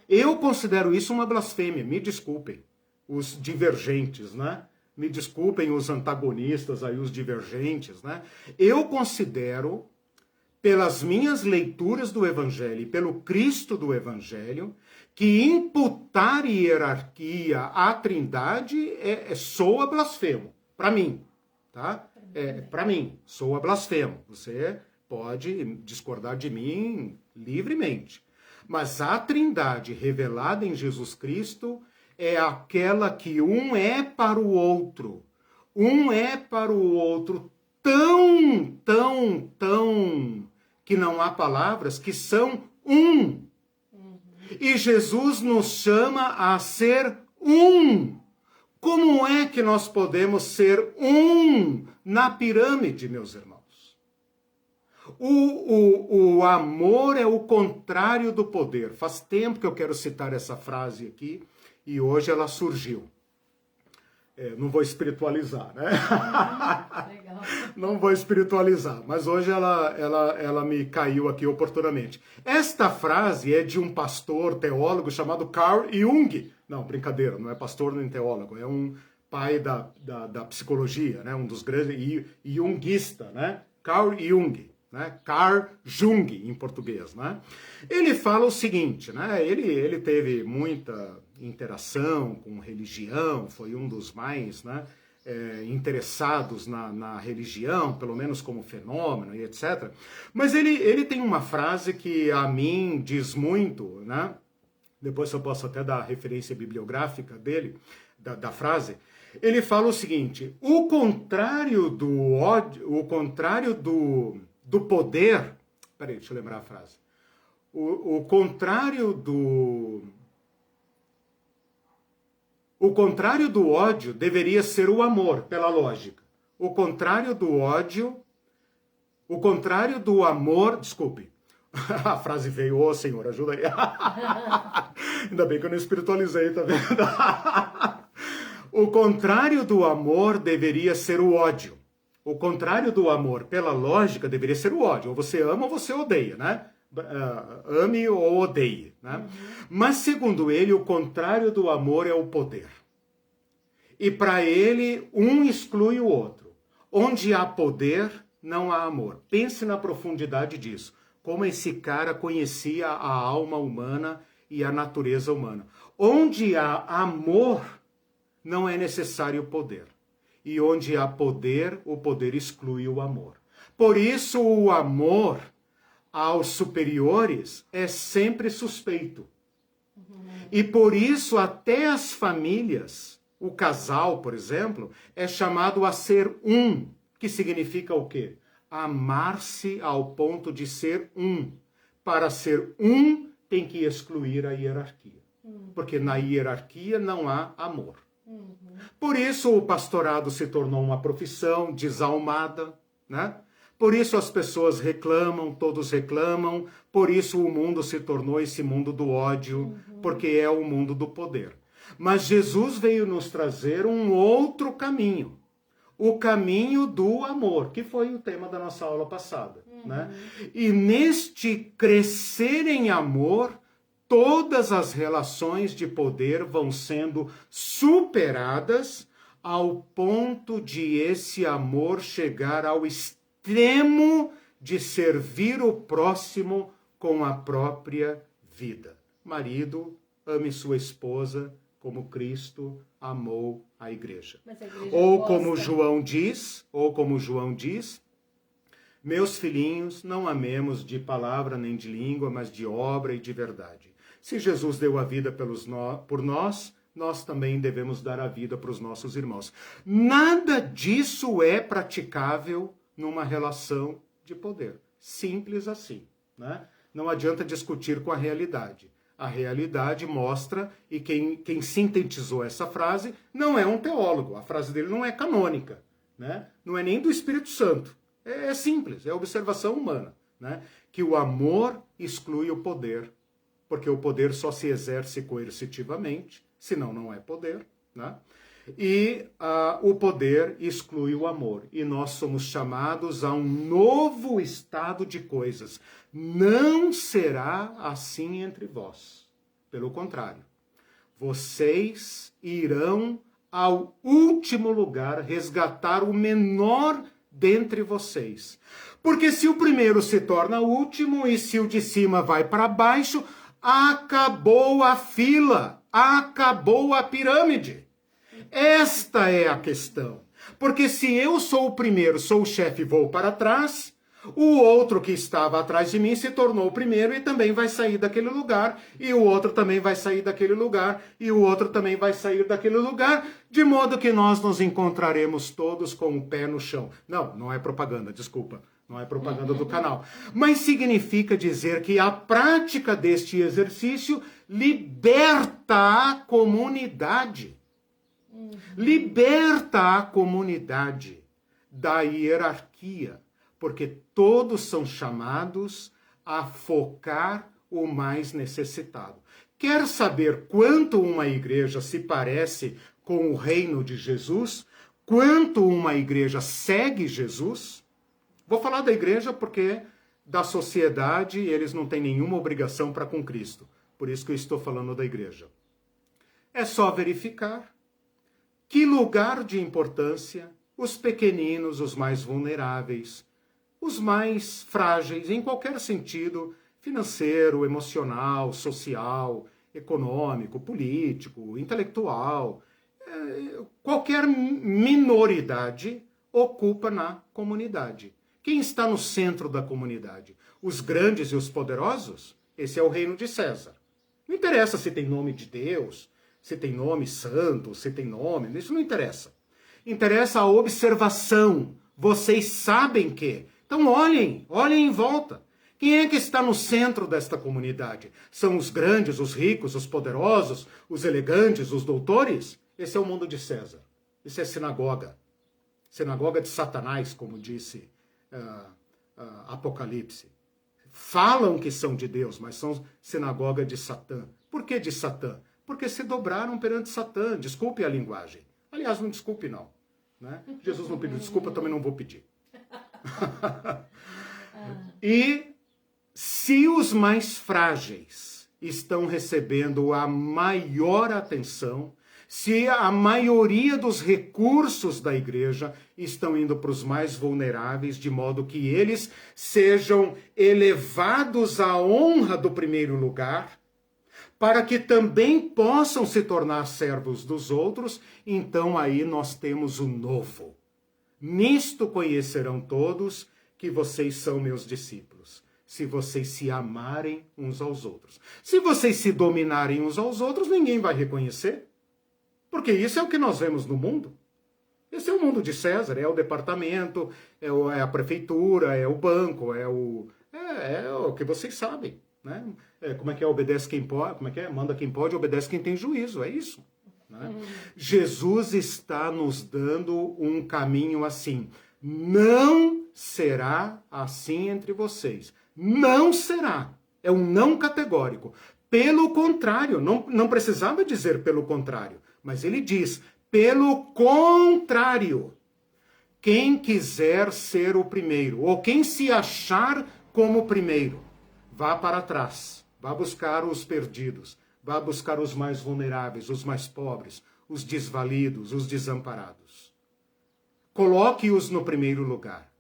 Eu considero isso uma blasfêmia, me desculpem, os divergentes, né? Me desculpem os antagonistas, aí, os divergentes, né? Eu considero, pelas minhas leituras do Evangelho e pelo Cristo do Evangelho, que imputar hierarquia à Trindade soa blasfemo. Para mim, tá? Para mim, soa blasfemo. Você pode discordar de mim livremente. Mas a Trindade revelada em Jesus Cristo é aquela que um é para o outro. Um é para o outro tão, que não há palavras, que são um. E Jesus nos chama a ser um. Como é que nós podemos ser um na pirâmide, meus irmãos? O amor é o contrário do poder. Faz tempo que eu quero citar essa frase aqui e hoje ela surgiu. Não vou espiritualizar, né? Legal. Não vou espiritualizar, mas hoje ela me caiu aqui oportunamente. Esta frase é de um pastor teólogo chamado Carl Jung. Não, brincadeira, não é pastor nem teólogo, é um pai da psicologia, né? Um dos grandes junguista, né? Carl Jung. Né? Carl Jung, em português. Né? Ele fala o seguinte, né? Ele teve muita interação com religião, foi um dos mais, né, interessados na religião, pelo menos como fenômeno e etc. Mas ele tem uma frase que a mim diz muito, né? Depois eu posso até dar a referência bibliográfica dele, da frase. Ele fala o seguinte: o contrário do ódio, o contrário do poder... Peraí, deixa eu lembrar a frase. O contrário do ódio deveria ser o amor, pela lógica. O contrário do ódio... O contrário do amor... Desculpe. A frase veio, ô Senhor, ajuda aí. Ainda bem que eu não espiritualizei, tá vendo? O contrário do amor deveria ser o ódio. O contrário do amor, pela lógica, deveria ser o ódio. Ou você ama ou você odeia, né? Ame ou odeie, né? Uhum. Mas, segundo ele, o contrário do amor é o poder. E para ele, um exclui o outro. Onde há poder, não há amor. Pense na profundidade disso. Como esse cara conhecia a alma humana e a natureza humana. Onde há amor, não é necessário poder. E onde há poder, o poder exclui o amor. Por isso, o amor aos superiores é sempre suspeito. E por isso, até as famílias, o casal, por exemplo, é chamado a ser um, que significa o quê? Amar-se ao ponto de ser um. Para ser um, tem que excluir a hierarquia. Porque na hierarquia não há amor. Por isso o pastorado se tornou uma profissão desalmada, né? Por isso as pessoas reclamam, todos reclamam, por isso o mundo se tornou esse mundo do ódio, porque é o mundo do poder. Mas Jesus veio nos trazer um outro caminho, o caminho do amor, que foi o tema da nossa aula passada, né? E neste crescer em amor, todas as relações de poder vão sendo superadas ao ponto de esse amor chegar ao extremo de servir o próximo com a própria vida. Marido, ame sua esposa como Cristo amou a igreja. Ou como João diz, meus filhinhos, não amemos de palavra nem de língua, mas de obra e de verdade. Se Jesus deu a vida por nós, nós também devemos dar a vida para os nossos irmãos. Nada disso é praticável numa relação de poder. Simples assim, né? Não adianta discutir com a realidade. A realidade mostra, e quem sintetizou essa frase não é um teólogo. A frase dele não é canônica, né? Não é nem do Espírito Santo. É simples, é observação humana, né? Que o amor exclui o poder. Porque o poder só se exerce coercitivamente, senão não é poder, né? E o poder exclui o amor. E nós somos chamados a um novo estado de coisas. Não será assim entre vós. Pelo contrário, vocês irão ao último lugar resgatar o menor dentre vocês. Porque se o primeiro se torna o último e se o de cima vai para baixo, acabou a fila, acabou a pirâmide. Esta é a questão. Porque se eu sou o primeiro, sou o chefe e vou para trás, o outro que estava atrás de mim se tornou o primeiro e também vai sair daquele lugar, e o outro também vai sair daquele lugar, e o outro também vai sair daquele lugar, de modo que nós nos encontraremos todos com o pé no chão. Não é propaganda, desculpa. Não é propaganda do canal. Mas significa dizer que a prática deste exercício liberta a comunidade. Liberta a comunidade da hierarquia, porque todos são chamados a focar o mais necessitado. Quer saber quanto uma igreja se parece com o reino de Jesus? Quanto uma igreja segue Jesus? Vou falar da igreja porque da sociedade eles não têm nenhuma obrigação para com Cristo. Por isso que eu estou falando da igreja. É só verificar que lugar de importância os pequeninos, os mais vulneráveis, os mais frágeis, em qualquer sentido, financeiro, emocional, social, econômico, político, intelectual, qualquer minoridade ocupa na comunidade. Quem está no centro da comunidade? Os grandes e os poderosos? Esse é o reino de César. Não interessa se tem nome de Deus, se tem nome santo, se tem nome, isso não interessa. Interessa a observação. Vocês sabem que. Então olhem em volta. Quem é que está no centro desta comunidade? São os grandes, os ricos, os poderosos, os elegantes, os doutores? Esse é o mundo de César. Isso é sinagoga. Sinagoga de Satanás, como disse Apocalipse. Falam que são de Deus, mas são sinagoga de Satã. Por que de Satã? Porque se dobraram perante Satã. Desculpe a linguagem. Aliás, não desculpe não. Né? Jesus não pediu desculpa, eu também não vou pedir. E se os mais frágeis estão recebendo a maior atenção, se a maioria dos recursos da igreja estão indo para os mais vulneráveis, de modo que eles sejam elevados à honra do primeiro lugar, para que também possam se tornar servos dos outros, então aí nós temos o novo. Nisto conhecerão todos que vocês são meus discípulos, se vocês se amarem uns aos outros. Se vocês se dominarem uns aos outros, ninguém vai reconhecer. Porque isso é o que nós vemos no mundo. Esse é o mundo de César, é o departamento, é a prefeitura, é o banco, é o que vocês sabem. Né? Como é que é? Obedece quem pode, como é que é? Manda quem pode, obedece quem tem juízo, é isso. Né? Jesus está nos dando um caminho assim. Não será assim entre vocês. Não será. É um não categórico. Pelo contrário, não precisava dizer pelo contrário, mas ele diz, pelo contrário, quem quiser ser o primeiro, ou quem se achar como o primeiro, vá para trás, vá buscar os perdidos, vá buscar os mais vulneráveis, os mais pobres, os desvalidos, os desamparados. Coloque-os no primeiro lugar,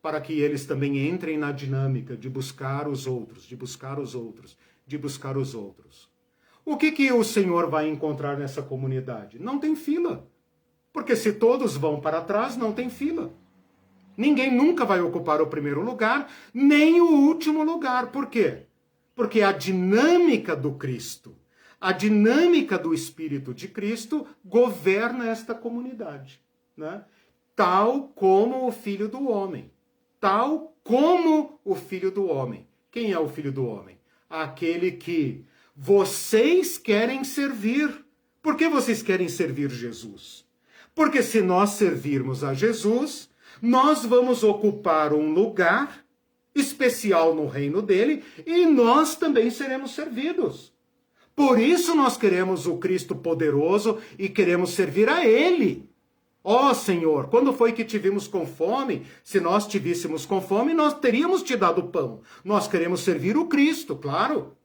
para que eles também entrem na dinâmica de buscar os outros, de buscar os outros, de buscar os outros. O que o Senhor vai encontrar nessa comunidade? Não tem fila. Porque se todos vão para trás, não tem fila. Ninguém nunca vai ocupar o primeiro lugar, nem o último lugar. Por quê? Porque a dinâmica do Cristo, a dinâmica do Espírito de Cristo governa esta comunidade. Né? Tal como o Filho do Homem. Tal como o Filho do Homem. Quem é o Filho do Homem? Aquele que vocês querem servir. Por que vocês querem servir Jesus? Porque se nós servirmos a Jesus, nós vamos ocupar um lugar especial no reino dele e nós também seremos servidos. Por isso nós queremos o Cristo poderoso e queremos servir a ele. Ó Senhor, quando foi que te vimos com fome? Se nós te víssemos com fome, nós teríamos te dado pão. Nós queremos servir o Cristo, claro.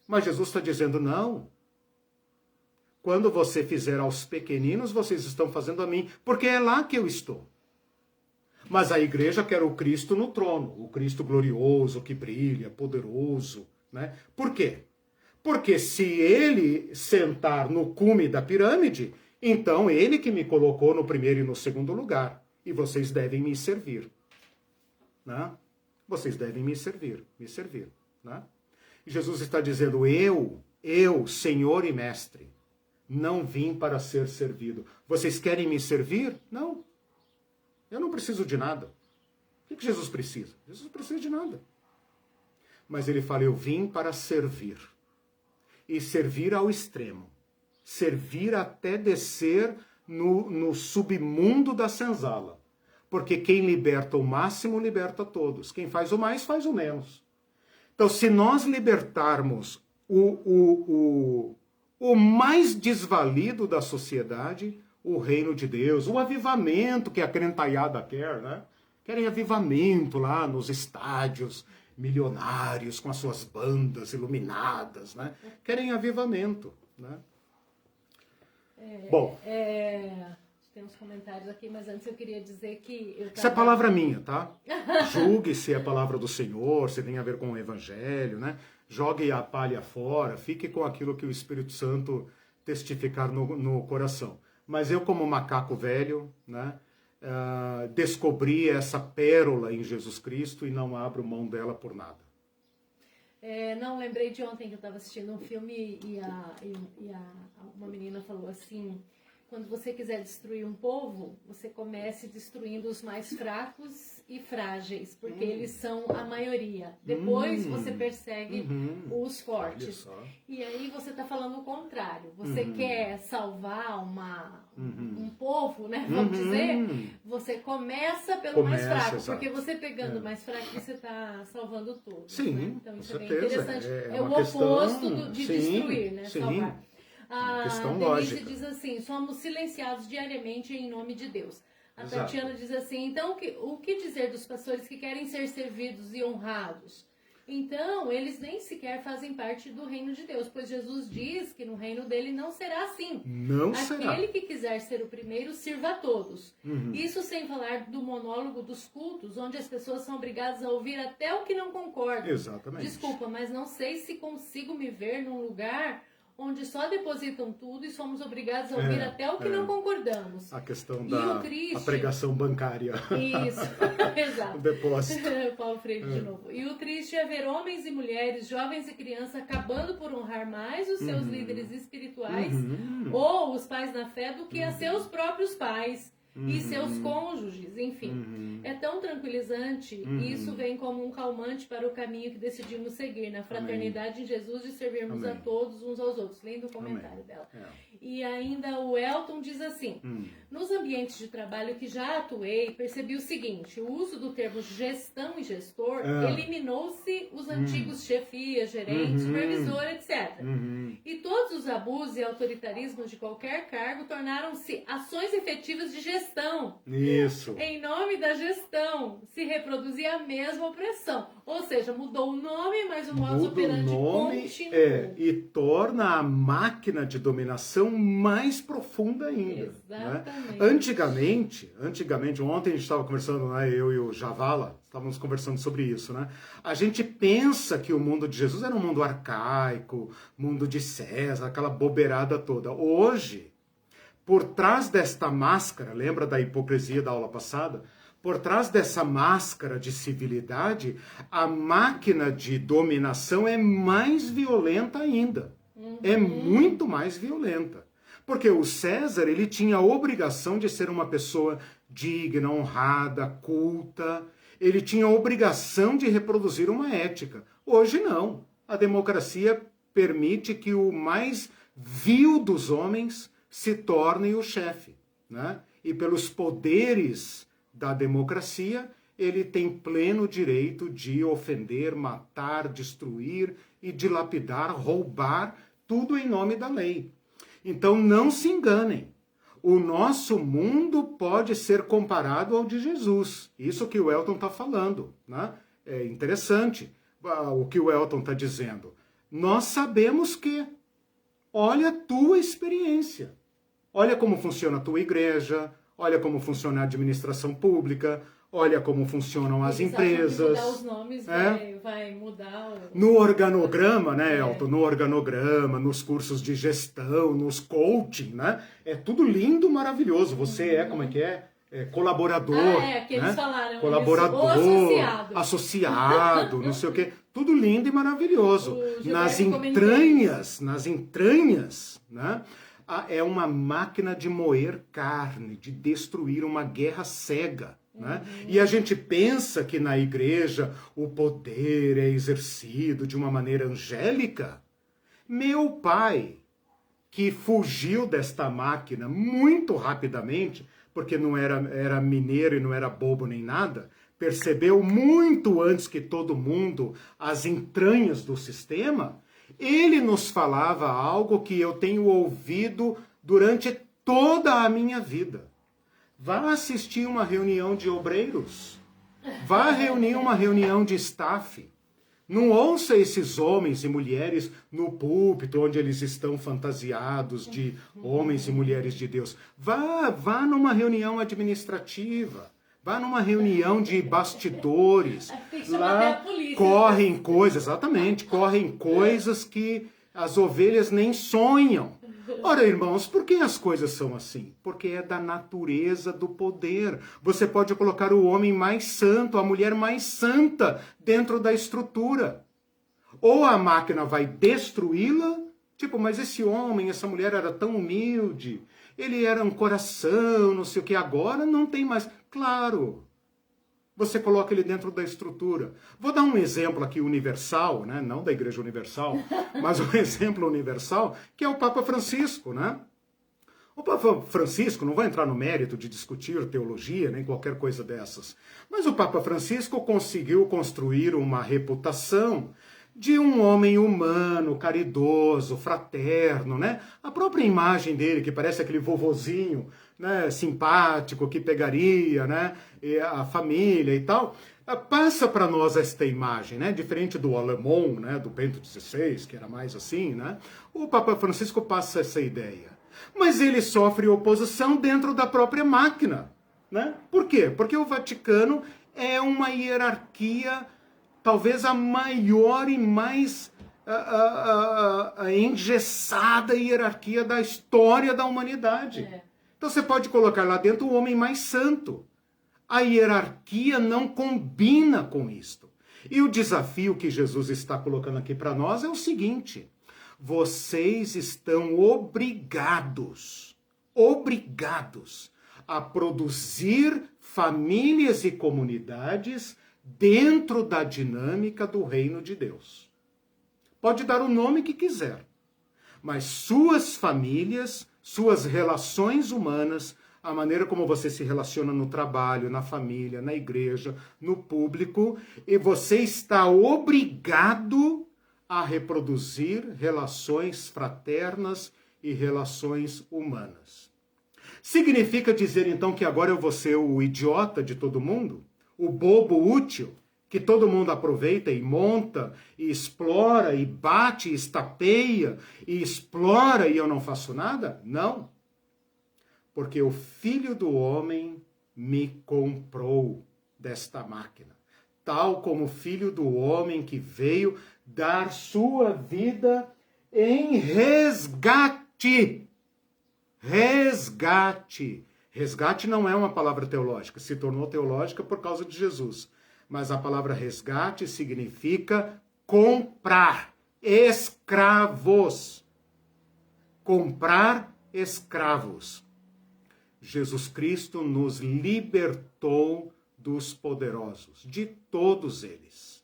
Mas Jesus está dizendo, não. Quando você fizer aos pequeninos, vocês estão fazendo a mim, porque é lá que eu estou. Mas a igreja quer o Cristo no trono, o Cristo glorioso, que brilha, poderoso. Né? Por quê? Porque se ele sentar no cume da pirâmide, então ele que me colocou no primeiro e no segundo lugar. E vocês devem me servir. Né? Vocês devem me servir. Né? E Jesus está dizendo, eu, Senhor e Mestre, não vim para ser servido. Vocês querem me servir? Não. Eu não preciso de nada. O que Jesus precisa? Jesus não precisa de nada. Mas ele fala, eu vim para servir. E servir ao extremo. servir até descer no submundo da senzala. Porque quem liberta o máximo, liberta todos. Quem faz o mais, faz o menos. Então, se nós libertarmos o mais desvalido da sociedade, o reino de Deus, o avivamento que a crentaiada quer, né? Querem avivamento lá nos estádios milionários, com as suas bandas iluminadas, né? Querem avivamento, né? Bom... Tem uns comentários aqui, mas antes eu queria dizer que... Isso é palavra minha, tá? Julgue se é palavra do Senhor, se tem a ver com o Evangelho, né? Jogue a palha fora, fique com aquilo que o Espírito Santo testificar no coração. Mas eu, como macaco velho, né, descobri essa pérola em Jesus Cristo e não abro mão dela por nada. Não, lembrei de ontem que eu estava assistindo um filme e uma menina falou assim... Quando você quiser destruir um povo, você comece destruindo os mais fracos e frágeis, porque eles são a maioria. Depois você persegue os fortes. E aí você está falando o contrário. Você quer salvar um povo, né? Vamos dizer, você começa pelo mais fraco, exato. Porque você pegando o mais fraco, você está salvando todos. Sim, né? Então isso com é bem certeza. interessante. É o oposto de destruir, né? Sim. Salvar. A questão Denise lógica. diz assim, somos silenciados diariamente em nome de Deus. A Exato. Tatiana diz assim, então o que dizer dos pastores que querem ser servidos e honrados? Então, eles nem sequer fazem parte do reino de Deus, pois Jesus diz que no reino dele não será assim. Não será. Aquele que quiser ser o primeiro, sirva a todos. Isso sem falar do monólogo dos cultos, onde as pessoas são obrigadas a ouvir até o que não concordam. Exatamente. Desculpa, mas não sei se consigo me ver num lugar... onde só depositam tudo e somos obrigados a ouvir até o que não concordamos. A questão da a pregação bancária. Isso, exato. O depósito. Paulo Freire de novo. E o triste é ver homens e mulheres, jovens e crianças acabando por honrar mais os seus líderes espirituais ou os pais na fé do que a seus próprios pais. E seus cônjuges, enfim. É tão tranquilizante e isso vem como um calmante para o caminho que decidimos seguir, na fraternidade Amém. Em Jesus, de servirmos Amém. A todos uns aos outros. Lindo o comentário Amém. Dela. E ainda o Elton diz assim, nos ambientes de trabalho que já atuei, percebi o seguinte, o uso do termo gestão e gestor eliminou-se os antigos chefia, gerente, supervisor, etc. E todos os abusos e autoritarismos de qualquer cargo tornaram-se ações efetivas de gestão. Isso. Em nome da gestão, se reproduzia a mesma opressão. Ou seja, mudou o nome, mas o modus operandi continua. E torna a máquina de dominação mais profunda ainda. Exatamente. Né? Antigamente, ontem a gente estava conversando, né, eu e o Javala, estávamos conversando sobre isso, né? A gente pensa que o mundo de Jesus era um mundo arcaico, mundo de César, aquela bobeirada toda. Hoje, por trás desta máscara, lembra da hipocrisia da aula passada? Por trás dessa máscara de civilidade, a máquina de dominação é mais violenta ainda. É muito mais violenta. Porque o César, ele tinha a obrigação de ser uma pessoa digna, honrada, culta. Ele tinha a obrigação de reproduzir uma ética. Hoje não. A democracia permite que o mais vil dos homens se torne o chefe, né? E pelos poderes da democracia, ele tem pleno direito de ofender, matar, destruir e dilapidar, roubar, tudo em nome da lei. Então não se enganem. O nosso mundo pode ser comparado ao de Jesus. Isso que o Elton está falando, né? É interessante o que o Elton está dizendo. Nós sabemos que, olha a tua experiência. Olha como funciona a tua igreja, olha como funciona a administração pública, olha como funcionam as empresas. Mudar os nomes vai mudar. No organograma, né, Elton? No organograma, nos cursos de gestão, nos coaching, né? É tudo lindo, maravilhoso. Você como é que é? Colaborador. Que eles falaram. Colaborador, isso, associado, não sei o quê. Tudo lindo e maravilhoso. Nas entranhas, né? É uma máquina de moer carne, de destruir, uma guerra cega. Né? E a gente pensa que na igreja o poder é exercido de uma maneira angélica. Meu pai que fugiu desta máquina muito rapidamente, porque não era mineiro e não era bobo nem nada, percebeu muito antes que todo mundo as entranhas do sistema, ele nos falava algo que eu tenho ouvido durante toda a minha vida. Vá assistir uma reunião de obreiros. Vá reunir uma reunião de staff. Não ouça esses homens e mulheres no púlpito, onde eles estão fantasiados de homens e mulheres de Deus. Vá numa reunião administrativa. Vá numa reunião de bastidores. Lá correm coisas, exatamente, correm coisas que as ovelhas nem sonham. Ora, irmãos, por que as coisas são assim? Porque é da natureza do poder. Você pode colocar o homem mais santo, a mulher mais santa dentro da estrutura. Ou a máquina vai destruí-la, tipo, mas esse homem, essa mulher era tão humilde, ele era um coração, não sei o que, agora não tem mais. Claro, você coloca ele dentro da estrutura. Vou dar um exemplo aqui universal, né? Não da Igreja Universal, mas um exemplo universal, que é o Papa Francisco, né? O Papa Francisco, não vou entrar no mérito de discutir teologia, nem qualquer coisa dessas, mas o Papa Francisco conseguiu construir uma reputação de um homem humano, caridoso, fraterno, né? A própria imagem dele, que parece aquele vovozinho, né, simpático, que pegaria, né, e a família e tal, passa para nós esta imagem, né? Diferente do alemão, né, do Bento XVI, que era mais assim, né? O Papa Francisco passa essa ideia. Mas ele sofre oposição dentro da própria máquina, né? Por quê? Porque o Vaticano é uma hierarquia, talvez a maior e mais engessada hierarquia da história da humanidade. Então você pode colocar lá dentro o homem mais santo. A hierarquia não combina com isto. E o desafio que Jesus está colocando aqui para nós é o seguinte: vocês estão obrigados a produzir famílias e comunidades dentro da dinâmica do reino de Deus. Pode dar o nome que quiser, mas suas famílias, suas relações humanas, a maneira como você se relaciona no trabalho, na família, na igreja, no público, e você está obrigado a reproduzir relações fraternas e relações humanas. Significa dizer então que agora eu vou ser o idiota de todo mundo? O bobo útil, que todo mundo aproveita e monta, e explora, e bate, e estapeia, e explora e eu não faço nada? Não. Porque o Filho do Homem me comprou desta máquina. Tal como o Filho do Homem que veio dar sua vida em resgate. Resgate. Resgate não é uma palavra teológica, se tornou teológica por causa de Jesus. Mas a palavra resgate significa comprar escravos. Comprar escravos. Jesus Cristo nos libertou dos poderosos, de todos eles.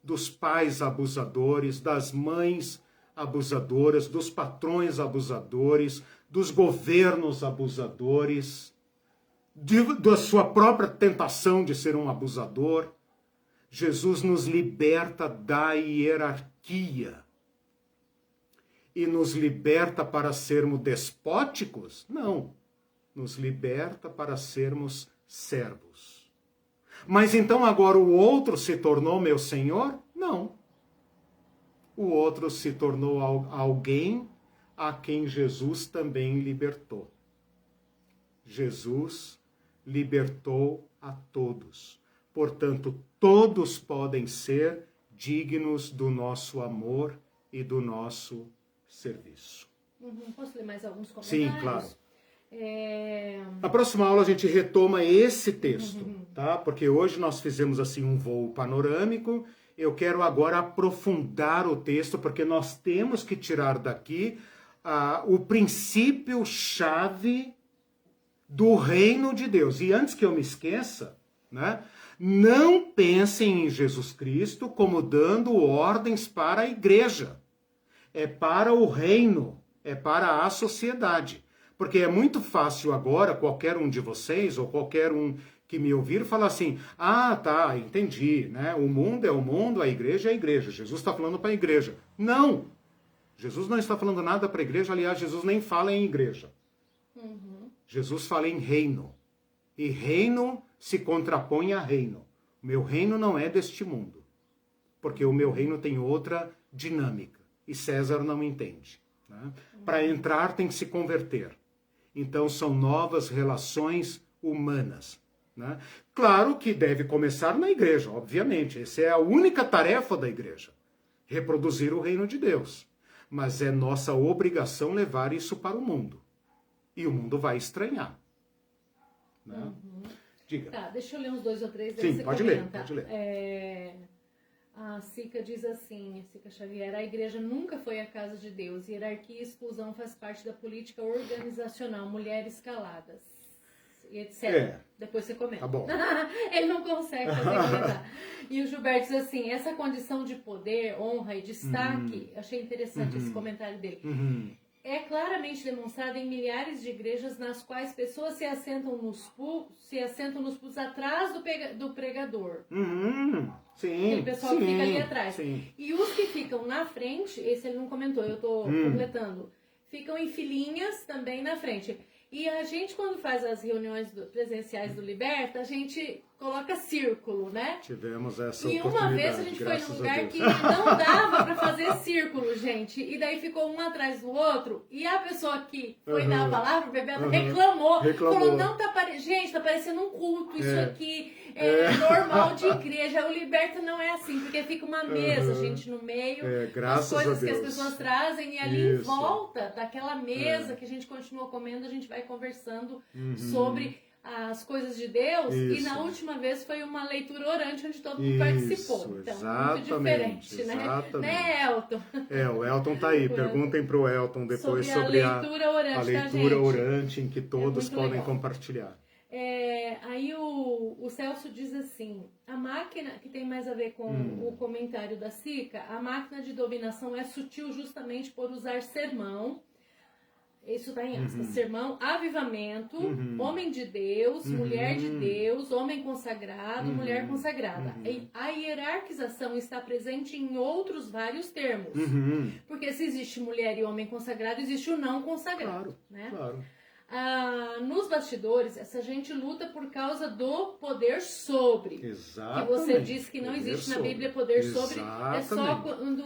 Dos pais abusadores, das mães abusadoras, dos patrões abusadores, dos governos abusadores, da sua própria tentação de ser um abusador. Jesus nos liberta da hierarquia. E nos liberta para sermos despóticos? Não. Nos liberta para sermos servos. Mas então agora o outro se tornou meu Senhor? Não. O outro se tornou alguém a quem Jesus também libertou. Jesus libertou a todos. Portanto, todos podem ser dignos do nosso amor e do nosso serviço. Posso ler mais alguns comentários? Sim, claro. Na próxima aula a gente retoma esse texto, tá? Porque hoje nós fizemos assim um voo panorâmico. Eu quero agora aprofundar o texto, porque nós temos que tirar daqui o princípio-chave do reino de Deus. E antes que eu me esqueça, né? Não pensem em Jesus Cristo como dando ordens para a igreja. É para o reino. é para a sociedade. Porque é muito fácil agora, qualquer um de vocês, ou qualquer um que me ouvir, falar assim, ah, tá, entendi, né? O mundo é o mundo, a igreja é a igreja. Jesus está falando para a igreja. Não! Jesus não está falando nada para a igreja, aliás, Jesus nem fala em igreja. Jesus fala em reino. E reino se contrapõe a reino. O meu reino não é deste mundo. Porque o meu reino tem outra dinâmica. E César não entende. Né? Para entrar tem que se converter. Então são novas relações humanas. Né? Claro que deve começar na igreja, obviamente. Essa é a única tarefa da igreja. Reproduzir o reino de Deus. Mas é nossa obrigação levar isso para o mundo. E o mundo vai estranhar. Né? Diga. Tá, deixa eu ler uns 2 ou 3. Sim, você pode comenta. ler, pode ler. A Sica diz assim, Sica Xavier, a igreja nunca foi a casa de Deus. Hierarquia e exclusão faz parte da política organizacional, mulheres caladas, e etc. Depois você comenta. Tá bom. Ele não consegue fazer comentar. E o Gilberto diz assim, essa condição de poder, honra e destaque, achei interessante esse comentário dele, é claramente demonstrada em milhares de igrejas nas quais pessoas se assentam nos púlpitos atrás do pregador. Sim, aquele pessoal que fica ali atrás. Sim. E os que ficam na frente, esse ele não comentou, eu estou completando, ficam em filinhas também na frente. E a gente, quando faz as reuniões presenciais do Liberta, a gente coloca círculo, né? Tivemos essa oportunidade. E uma vez a gente foi num lugar que não dava pra fazer círculo, gente. E daí ficou um atrás do outro. E a pessoa que foi dar a palavra, o Bebeto, reclamou. Falou, não, gente, tá parecendo um culto. Isso aqui é normal de igreja. O Liberta não é assim, porque fica uma mesa, gente, no meio. As coisas que as pessoas trazem. E ali em volta daquela mesa que a gente continua comendo, a gente vai conversando sobre as coisas de Deus. E na última vez foi uma leitura orante onde todo mundo participou. Então, muito diferente, né, Elton? O Elton tá aí. Perguntem pro Elton depois sobre a leitura orante em que todos podem compartilhar. Aí o Celso diz assim, a máquina, que tem mais a ver com o comentário da Sica, a máquina de dominação é sutil justamente por usar sermão. Isso está em aspas. Sermão, avivamento, homem de Deus, mulher de Deus, homem consagrado, mulher consagrada. A hierarquização está presente em outros vários termos. Porque se existe mulher e homem consagrado, existe o não consagrado. Né? Claro. Nos bastidores, essa gente luta por causa do poder sobre. Exatamente. Que você diz que não existe na Bíblia poder sobre. É só quando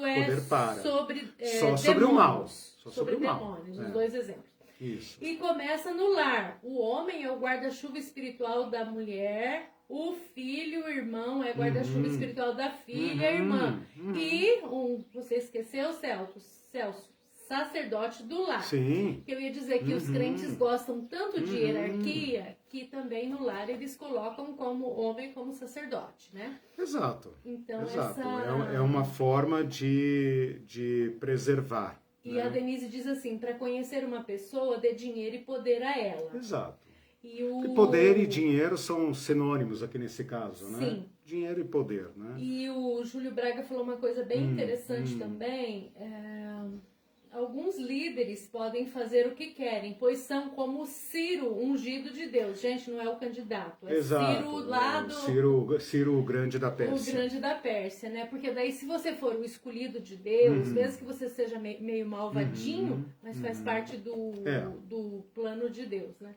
sobre só sobre o mal. Sobre demônios, os 2 exemplos. Isso. E começa no lar. O homem é o guarda-chuva espiritual da mulher, o filho, o irmão é guarda-chuva espiritual da filha, irmã. E você esqueceu, Celso, sacerdote do lar. Sim. Que eu ia dizer que os crentes gostam tanto de hierarquia que também no lar eles colocam como homem como sacerdote, né? Exato. Então, exato. É uma forma de preservar. E a Denise diz assim, para conhecer uma pessoa, dê dinheiro e poder a ela. Exato. E poder e dinheiro são sinônimos aqui nesse caso, né? Sim. Dinheiro e poder, né? E o Júlio Braga falou uma coisa bem interessante também. Alguns líderes podem fazer o que querem, pois são como Ciro, ungido de Deus. Gente, não é o candidato, é Exato, Ciro lá do... Ciro, o grande da Pérsia. O grande da Pérsia, né? Porque daí se você for o escolhido de Deus, mesmo que você seja meio malvadinho, mas faz parte do plano de Deus, né?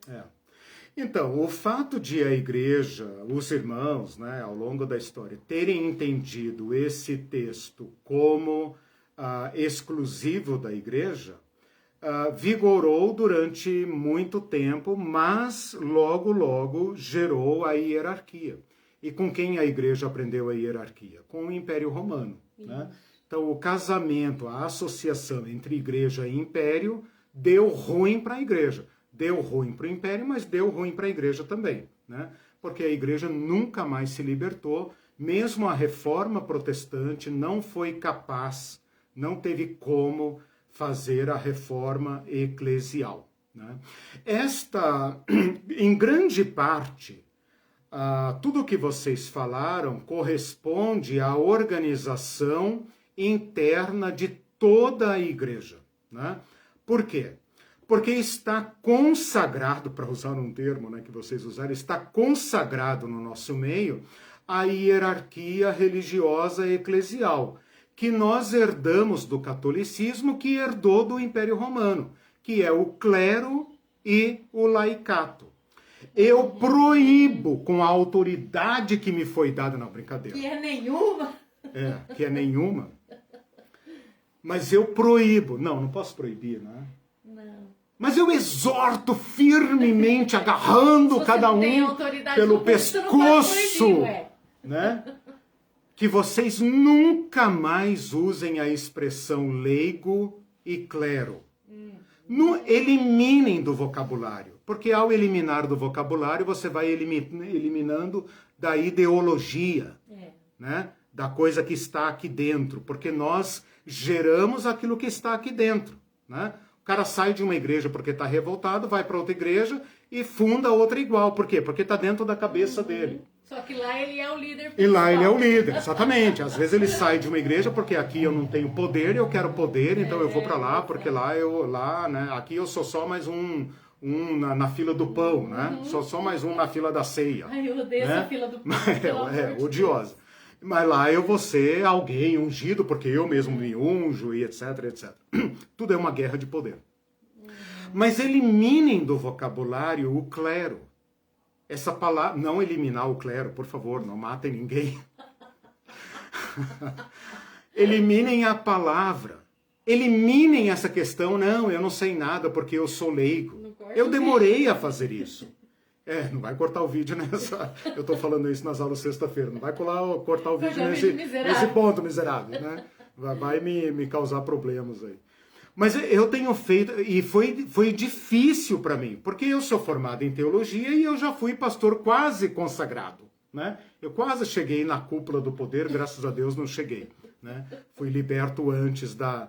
Então, o fato de a igreja, os irmãos, né, ao longo da história, terem entendido esse texto como... exclusivo da igreja, vigorou durante muito tempo, mas logo gerou a hierarquia. E com quem a igreja aprendeu a hierarquia? Com o Império Romano. Né? Então, o casamento, a associação entre igreja e império deu ruim para a igreja. Deu ruim para o império, mas deu ruim para a igreja também. Né? Porque a igreja nunca mais se libertou, mesmo a reforma protestante não foi capaz, não teve como fazer a reforma eclesial. Né? Em grande parte, tudo o que vocês falaram corresponde à organização interna de toda a igreja. Né? Por quê? Porque está consagrado, para usar um termo, né, que vocês usaram, está consagrado no nosso meio a hierarquia religiosa e eclesial, que nós herdamos do catolicismo, que herdou do Império Romano, que é o clero e o laicato. Eu proíbo, com a autoridade que me foi dada, não, brincadeira. Que é nenhuma. Que é nenhuma. Mas eu proíbo. Não posso proibir, né? Não. Mas eu exorto firmemente, agarrando cada um pelo pescoço, né? Que vocês nunca mais usem a expressão leigo e clero. Eliminem do vocabulário. Porque ao eliminar do vocabulário, você vai eliminando da ideologia, né? Da coisa que está aqui dentro. Porque nós geramos aquilo que está aqui dentro, né? O cara sai de uma igreja porque está revoltado, vai para outra igreja e funda outra igual. Por quê? Porque está dentro da cabeça dele. Só que lá ele é o líder principal. E lá ele é o líder, exatamente. Às vezes ele sai de uma igreja porque aqui eu não tenho poder e eu quero poder, então eu vou para lá porque né? Aqui eu sou só mais um na fila do pão, né? Sou só mais um na fila da ceia. Ai, eu odeio essa fila do pão. Odiosa. Mas lá eu vou ser alguém ungido, porque eu mesmo me unjo e etc, etc. Tudo é uma guerra de poder. Mas eliminem do vocabulário o clero. Essa palavra, não eliminar o clero, por favor, não matem ninguém. Eliminem a palavra. Eliminem essa questão, não, eu não sei nada porque eu sou leigo. Eu demorei a fazer isso. Não vai cortar o vídeo nessa... Eu tô falando isso nas aulas sexta-feira. Não vai cortar o vídeo nesse ponto, miserável, né? Vai me causar problemas aí. Mas eu tenho feito... E foi difícil para mim. Porque eu sou formado em teologia e eu já fui pastor quase consagrado, né? Eu quase cheguei na cúpula do poder. Graças a Deus não cheguei, né? Fui liberto antes da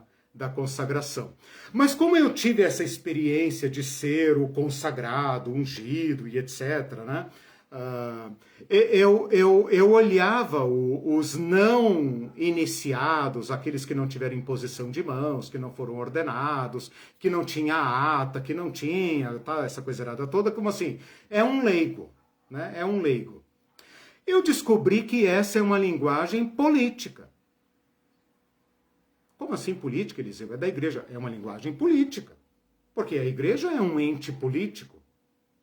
consagração. Mas como eu tive essa experiência de ser o consagrado, ungido e etc., né? Eu olhava os não iniciados, aqueles que não tiveram imposição de mãos, que não foram ordenados, que não tinha ata, que não tinha, tá, essa coisa errada toda, como assim? É um leigo, né? É um leigo. Eu descobri que essa é uma linguagem política. Como assim política, Eliseu? É da igreja. É uma linguagem política. Porque a igreja é um ente político.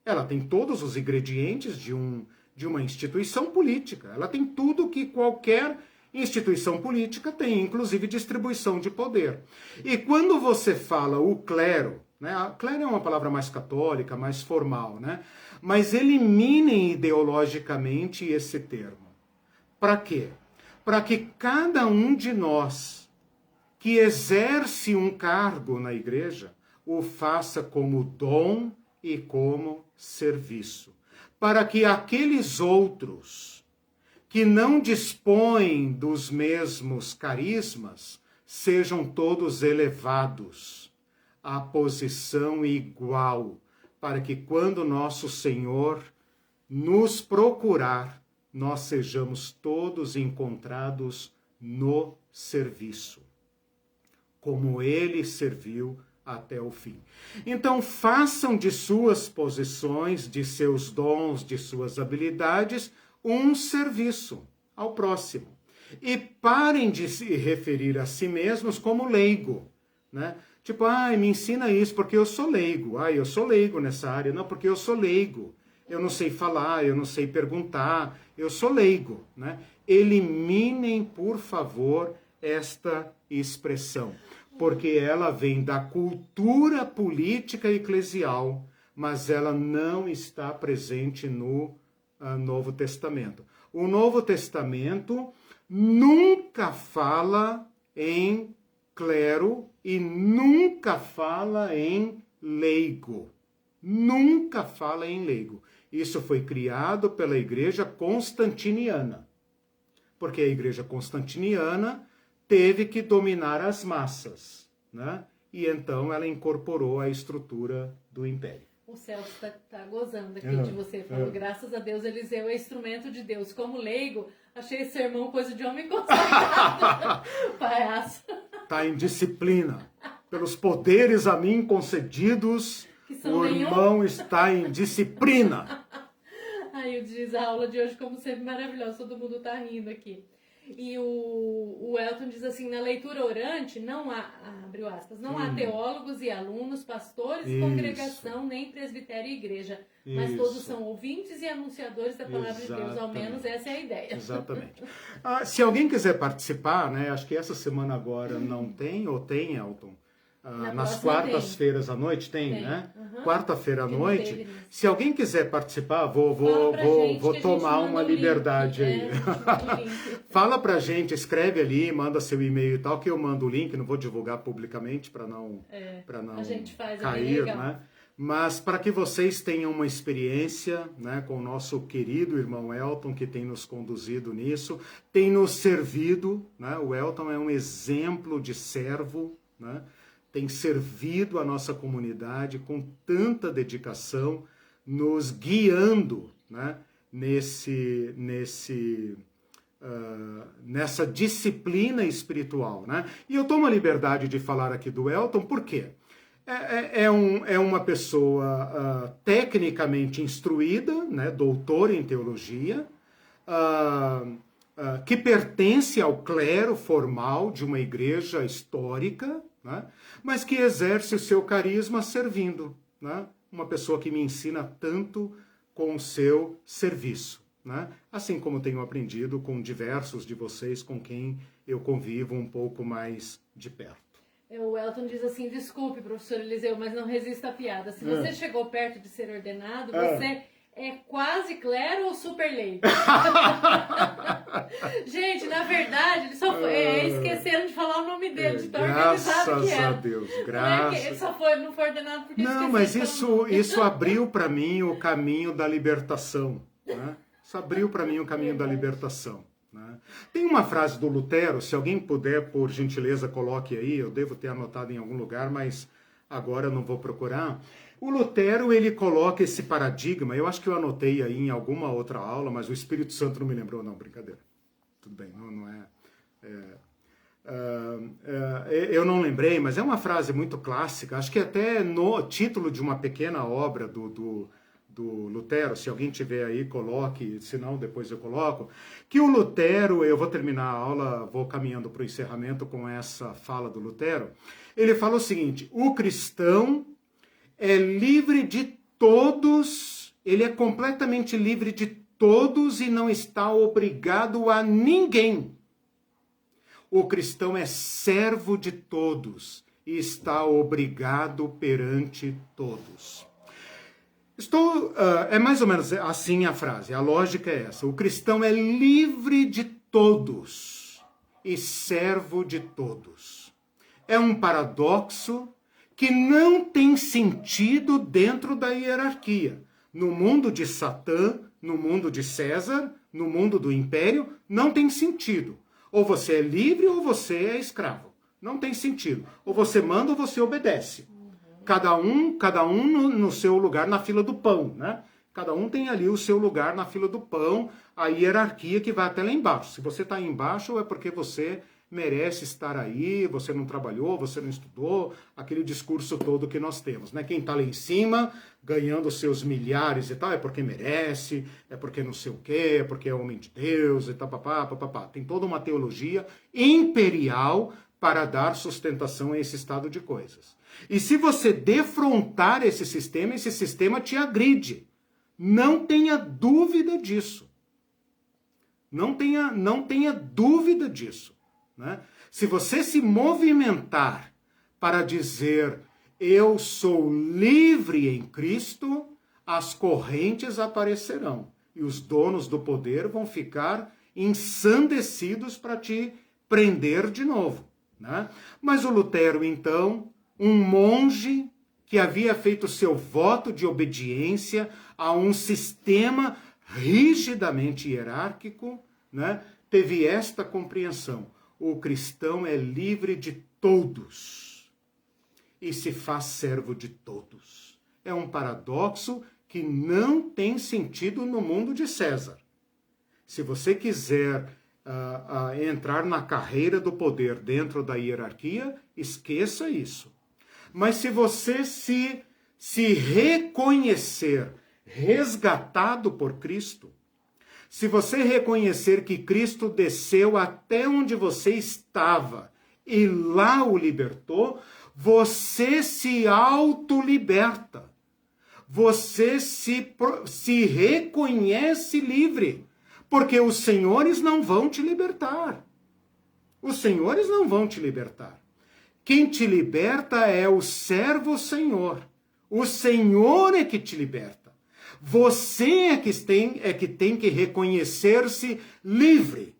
Ela tem todos os ingredientes de uma instituição política. Ela tem tudo que qualquer instituição política tem, inclusive distribuição de poder. E quando você fala o clero, né? A clero é uma palavra mais católica, mais formal, né? Mas eliminem ideologicamente esse termo. Para quê? Para que cada um de nós que exerce um cargo na igreja, o faça como dom e como serviço. Para que aqueles outros que não dispõem dos mesmos carismas sejam todos elevados à posição igual, para que quando nosso Senhor nos procurar, nós sejamos todos encontrados no serviço, como ele serviu até o fim. Então, façam de suas posições, de seus dons, de suas habilidades, um serviço ao próximo. E parem de se referir a si mesmos como leigo, né? Tipo, me ensina isso porque eu sou leigo. Eu sou leigo nessa área. Não, porque eu sou leigo. Eu não sei falar, eu não sei perguntar. Eu sou leigo, né? Eliminem, por favor, esta expressão, porque ela vem da cultura política eclesial, mas ela não está presente no Novo Testamento. O Novo Testamento nunca fala em clero e nunca fala em leigo. Nunca fala em leigo. Isso foi criado pela igreja constantiniana, porque a igreja constantiniana teve que dominar as massas, né? E então ela incorporou a estrutura do império. O Celso está gozando aqui de você. Falou, graças a Deus, Eliseu é instrumento de Deus. Como leigo, achei esse sermão coisa de homem consagrado. Palhaço. Tá em disciplina. pelos poderes a mim concedidos, o irmão está em disciplina. Aí diz a aula de hoje, como sempre, maravilhosa, todo mundo tá rindo aqui. E o Elton diz assim, na leitura orante, não há, abriu aspas, não há teólogos e alunos, pastores, congregação, nem presbitério e igreja, mas todos são ouvintes e anunciadores da palavra de Deus, ao menos essa é a ideia. Exatamente. Se alguém quiser participar, né, acho que essa semana agora não tem, ou tem, Elton? Nas quartas-feiras à noite tem, né? Quarta-feira à noite. Se alguém quiser participar, vou tomar uma liberdade aí. Fala pra gente, escreve ali, manda seu e-mail e tal, que eu mando o link, não vou divulgar publicamente para não a gente faz, cair, né? Mas para que vocês tenham uma experiência, né, com o nosso querido irmão Elton, que tem nos conduzido nisso, tem nos servido, né? O Elton é um exemplo de servo, né? Tem servido a nossa comunidade com tanta dedicação, nos guiando, né, nessa disciplina espiritual, né? E eu tomo a liberdade de falar aqui do Elton, por quê? É uma pessoa tecnicamente instruída, né, doutor em teologia, que pertence ao clero formal de uma igreja histórica, né, mas que exerce o seu carisma servindo, né, uma pessoa que me ensina tanto com o seu serviço, né, assim como tenho aprendido com diversos de vocês com quem eu convivo um pouco mais de perto. O Elton diz assim, desculpe, professor Eliseu, mas não resista à piada. Se você chegou perto de ser ordenado, você é quase clero ou super leigo? Gente, na verdade, eles só esqueceram de falar o nome dele, de tão organizado que era. Graças a Deus, graças. Ele só não foi ordenado porque não, mas isso abriu para mim o caminho da libertação, né? Isso abriu para mim o caminho da libertação. Tem uma frase do Lutero, se alguém puder, por gentileza, coloque aí, eu devo ter anotado em algum lugar, mas agora eu não vou procurar. O Lutero, ele coloca esse paradigma, eu acho que eu anotei aí em alguma outra aula, mas o Espírito Santo não me lembrou, não, brincadeira. Tudo bem, não eu não lembrei, mas é uma frase muito clássica, acho que até no título de uma pequena obra do Lutero, se alguém tiver aí, coloque, se não, depois eu coloco, que o Lutero, eu vou terminar a aula, vou caminhando para o encerramento com essa fala do Lutero, ele fala o seguinte, o cristão é livre de todos, ele é completamente livre de todos e não está obrigado a ninguém. O cristão é servo de todos e está obrigado perante todos. É mais ou menos assim a frase, a lógica é essa. O cristão é livre de todos e servo de todos. É um paradoxo que não tem sentido dentro da hierarquia. No mundo de Satã, no mundo de César, no mundo do império, não tem sentido. Ou você é livre ou você é escravo. Não tem sentido. Ou você manda ou você obedece. Cada um no seu lugar na fila do pão, né? Cada um tem ali o seu lugar na fila do pão, a hierarquia que vai até lá embaixo. Se você está aí embaixo, é porque você merece estar aí, você não trabalhou, você não estudou, aquele discurso todo que nós temos, né? Quem está lá em cima, ganhando seus milhares e tal, é porque merece, é porque não sei o quê, é porque é homem de Deus e tal, papapá. Tem toda uma teologia imperial para dar sustentação a esse estado de coisas. E se você defrontar esse sistema te agride. Não tenha dúvida disso. Não tenha dúvida disso. Né? Se você se movimentar para dizer eu sou livre em Cristo, as correntes aparecerão. E os donos do poder vão ficar ensandecidos para te prender de novo. Né? Mas o Lutero, então, um monge que havia feito seu voto de obediência a um sistema rigidamente hierárquico, né, teve esta compreensão. O cristão é livre de todos e se faz servo de todos. É um paradoxo que não tem sentido no mundo de César. Se você quiser entrar na carreira do poder dentro da hierarquia, esqueça isso. Mas se você se reconhecer resgatado por Cristo, se você reconhecer que Cristo desceu até onde você estava e lá o libertou, você se autoliberta. Você se reconhece livre. Porque os senhores não vão te libertar. Os senhores não vão te libertar. Quem te liberta é o servo Senhor. O Senhor é que te liberta. Você é que tem que reconhecer-se livre.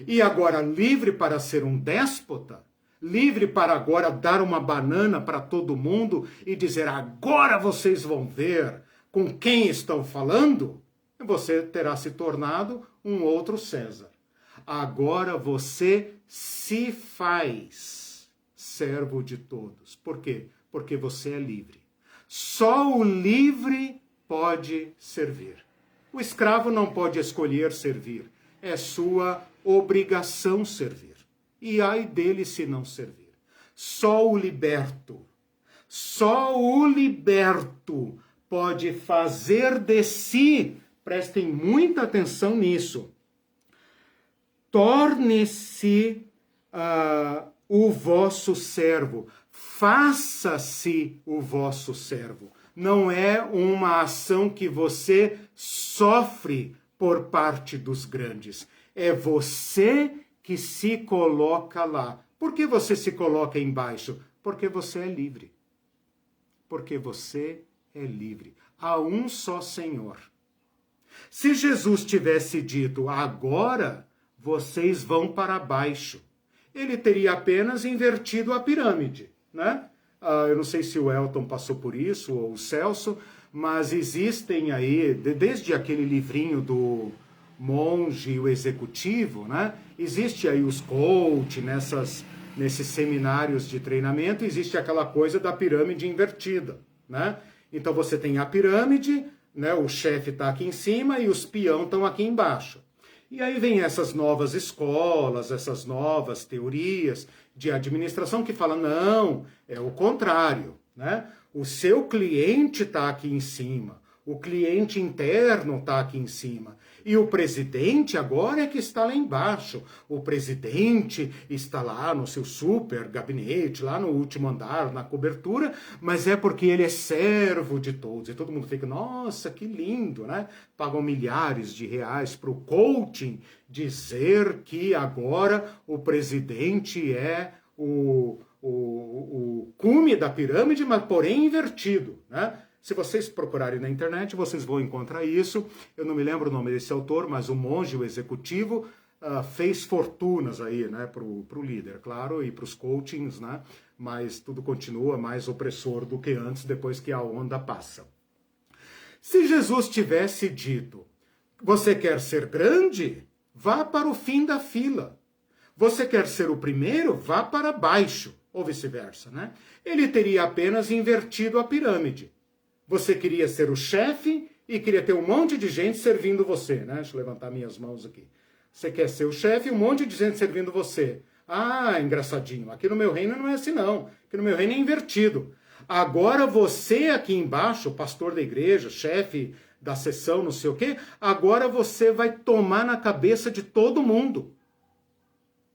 E agora, livre para ser um déspota? Livre para agora dar uma banana para todo mundo e dizer, agora vocês vão ver com quem estão falando? Você terá se tornado um outro César. Agora você se faz servo de todos. Por quê? Porque você é livre. Só o livre pode servir. O escravo não pode escolher servir. É sua obrigação servir. E ai dele se não servir. Só o liberto pode fazer de si, prestem muita atenção nisso, torne-se o vosso servo, faça-se o vosso servo. Não é uma ação que você sofre por parte dos grandes. É você que se coloca lá. Por que você se coloca embaixo? Porque você é livre. Porque você é livre. Há um só Senhor. Se Jesus tivesse dito, agora vocês vão para baixo, ele teria apenas invertido a pirâmide, né? Eu não sei se o Elton passou por isso, ou o Celso, mas existem aí, desde aquele livrinho do Monge e o Executivo, né? Existe aí os coach, nesses seminários de treinamento, existe aquela coisa da pirâmide invertida, né? Então você tem a pirâmide, né? O chefe está aqui em cima e os peão estão aqui embaixo. E aí vem essas novas escolas, essas novas teorias de administração que falam, não, é o contrário, né? O seu cliente está aqui em cima, o cliente interno está aqui em cima. E o presidente agora é que está lá embaixo. O presidente está lá no seu super gabinete, lá no último andar, na cobertura, mas é porque ele é servo de todos. E todo mundo fica, nossa, que lindo, né? Pagam milhares de reais para o coaching dizer que agora o presidente é o cume da pirâmide, mas porém invertido, né? Se vocês procurarem na internet, vocês vão encontrar isso. Eu não me lembro o nome desse autor, mas o Monge, o Executivo, fez fortunas aí, né, pro líder, claro, e para os coachings, né? Mas tudo continua mais opressor do que antes, depois que a onda passa. Se Jesus tivesse dito, você quer ser grande? Vá para o fim da fila. Você quer ser o primeiro? Vá para baixo, ou vice-versa, né? Ele teria apenas invertido a pirâmide. Você queria ser o chefe e queria ter um monte de gente servindo você, né? Deixa eu levantar minhas mãos aqui. Você quer ser o chefe e um monte de gente servindo você. Ah, engraçadinho. Aqui no meu reino não é assim, não. Aqui no meu reino é invertido. Agora você aqui embaixo, pastor da igreja, chefe da sessão, não sei o quê, agora você vai tomar na cabeça de todo mundo.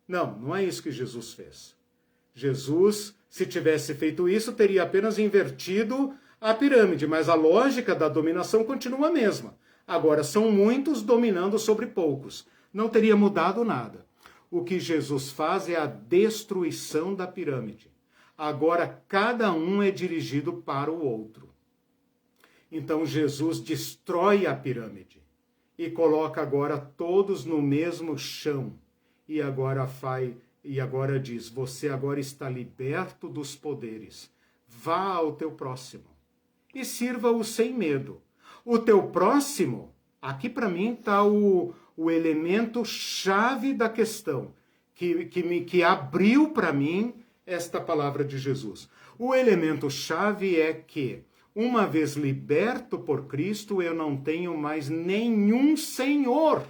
Não, não é isso que Jesus fez. Jesus, se tivesse feito isso, teria apenas invertido a pirâmide, mas a lógica da dominação continua a mesma. Agora, são muitos dominando sobre poucos. Não teria mudado nada. O que Jesus faz é a destruição da pirâmide. Agora, cada um é dirigido para o outro. Então, Jesus destrói a pirâmide e coloca agora todos no mesmo chão. E agora diz, você agora está liberto dos poderes. Vá ao teu próximo e sirva-o sem medo. O teu próximo, aqui para mim está o elemento chave da questão, que abriu para mim esta palavra de Jesus. O elemento chave é que, uma vez liberto por Cristo, eu não tenho mais nenhum Senhor.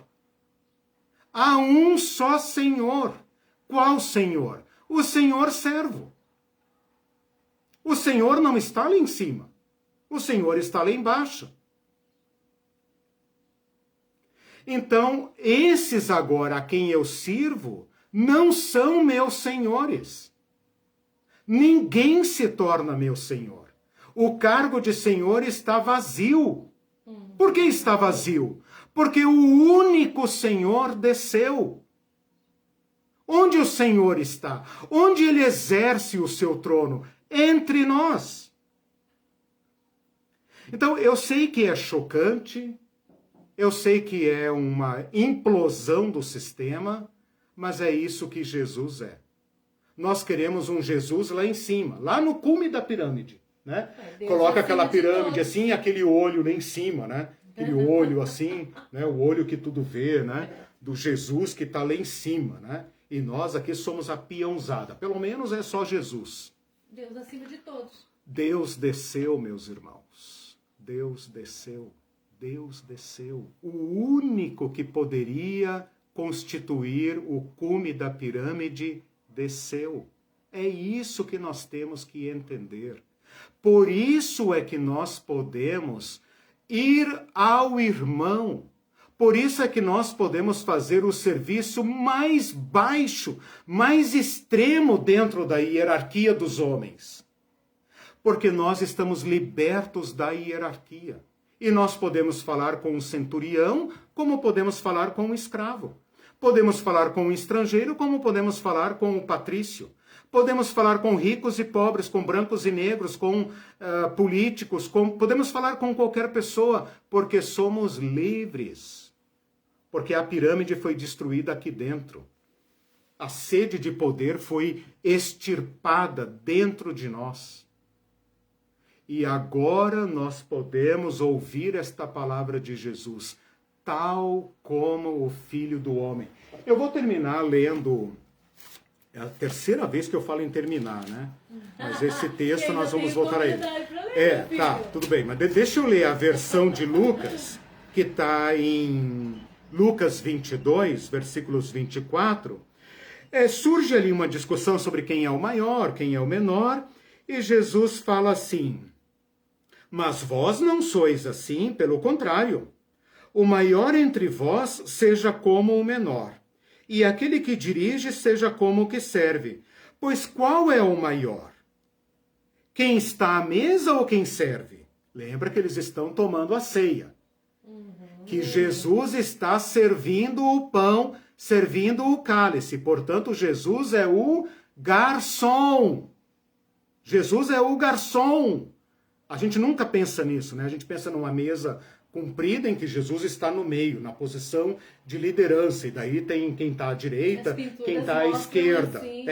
Há um só Senhor. Qual Senhor? O Senhor servo. O Senhor não está lá em cima. O Senhor está lá embaixo. Então, esses agora a quem eu sirvo não são meus senhores. Ninguém se torna meu senhor. O cargo de senhor está vazio. Por que está vazio? Porque o único Senhor desceu. Onde o Senhor está? Onde ele exerce o seu trono? Entre nós. Então, eu sei que é chocante, eu sei que é uma implosão do sistema, mas é isso que Jesus é. Nós queremos um Jesus lá em cima, lá no cume da pirâmide, né? Coloca aquela pirâmide assim, aquele olho lá em cima, né? Aquele olho assim, né? O olho que tudo vê, né? Do Jesus que está lá em cima, né? E nós aqui somos a peãozada. Pelo menos é só Jesus. Deus acima de todos. Deus desceu, meus irmãos. Deus desceu. Deus desceu. O único que poderia constituir o cume da pirâmide desceu. É isso que nós temos que entender. Por isso é que nós podemos ir ao irmão. Por isso é que nós podemos fazer o serviço mais baixo, mais extremo dentro da hierarquia dos homens. Porque nós estamos libertos da hierarquia. E nós podemos falar com um centurião, como podemos falar com um escravo. Podemos falar com um estrangeiro, como podemos falar com um patrício. Podemos falar com ricos e pobres, com brancos e negros, com políticos, podemos falar com qualquer pessoa, porque somos livres. Porque a pirâmide foi destruída aqui dentro. A sede de poder foi extirpada dentro de nós. E agora nós podemos ouvir esta palavra de Jesus, tal como o Filho do Homem. Eu vou terminar lendo, é a terceira vez que eu falo em terminar, né? Mas esse texto nós vamos voltar a ele. Tá, tudo bem, mas deixa eu ler a versão de Lucas, que está em Lucas 22, versículos 24. Surge ali uma discussão sobre quem é o maior, quem é o menor, e Jesus fala assim: mas vós não sois assim, pelo contrário. O maior entre vós seja como o menor, e aquele que dirige seja como o que serve. Pois qual é o maior? Quem está à mesa ou quem serve? Lembra que eles estão tomando a ceia. Que Jesus está servindo o pão, servindo o cálice. Portanto, Jesus é o garçom. Jesus é o garçom. A gente nunca pensa nisso, né? A gente pensa numa mesa comprida em que Jesus está no meio, na posição de liderança. E daí tem quem está à direita, quem está à esquerda. Assim,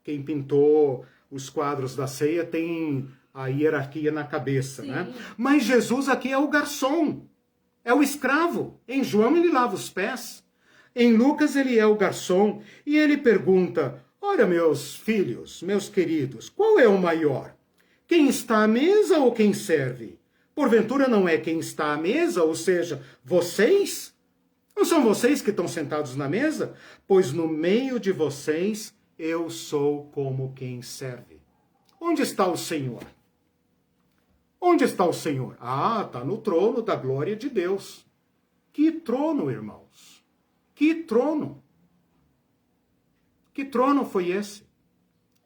quem pintou os quadros da ceia tem a hierarquia na cabeça, né? Mas Jesus aqui é o garçom, é o escravo. Em João ele lava os pés. Em Lucas ele é o garçom. E ele pergunta: olha, meus filhos, meus queridos, qual é o maior? Quem está à mesa ou quem serve? Porventura não é quem está à mesa, ou seja, vocês? Não são vocês que estão sentados na mesa? Pois no meio de vocês eu sou como quem serve. Onde está o Senhor? Onde está o Senhor? Está no trono da glória de Deus. Que trono, irmãos? Que trono? Que trono foi esse?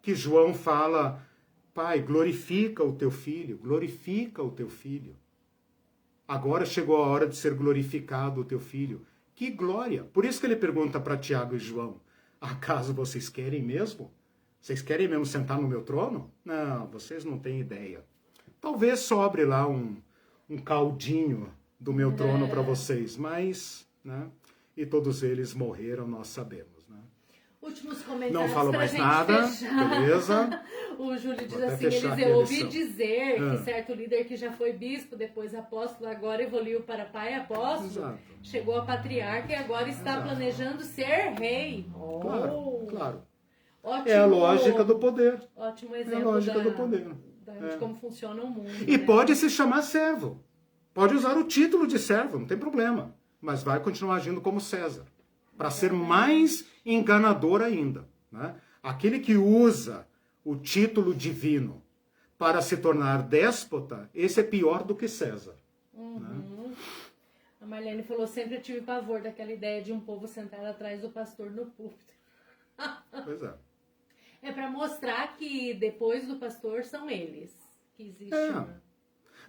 Que João fala: Pai, glorifica o teu filho, glorifica o teu filho. Agora chegou a hora de ser glorificado o teu filho. Que glória! Por isso que ele pergunta para Tiago e João: acaso vocês querem mesmo? Vocês querem mesmo sentar no meu trono? Não, vocês não têm ideia. Talvez sobre lá um caldinho do meu trono para vocês, mas, né? E todos eles morreram, nós sabemos, né? Últimos comentários. Não falo mais nada, fechar. Beleza? O Júlio diz assim: Eliseu, eu ouvi dizer que certo líder que já foi bispo, depois apóstolo, agora evoluiu para pai apóstolo, Exato. Chegou a patriarca e agora está Exato. Planejando ser rei. Claro, claro. Ótimo, é a lógica do poder. Ótimo exemplo é a lógica do poder. De como funciona o mundo. E pode se chamar servo. Pode usar o título de servo, não tem problema. Mas vai continuar agindo como César. Para ser mais enganador ainda. Né? Aquele que usa o título divino para se tornar déspota, esse é pior do que César. Né? A Marlene falou, sempre eu tive pavor daquela ideia de um povo sentado atrás do pastor no púlpito. Pois é. É para mostrar que depois do pastor são eles que existem.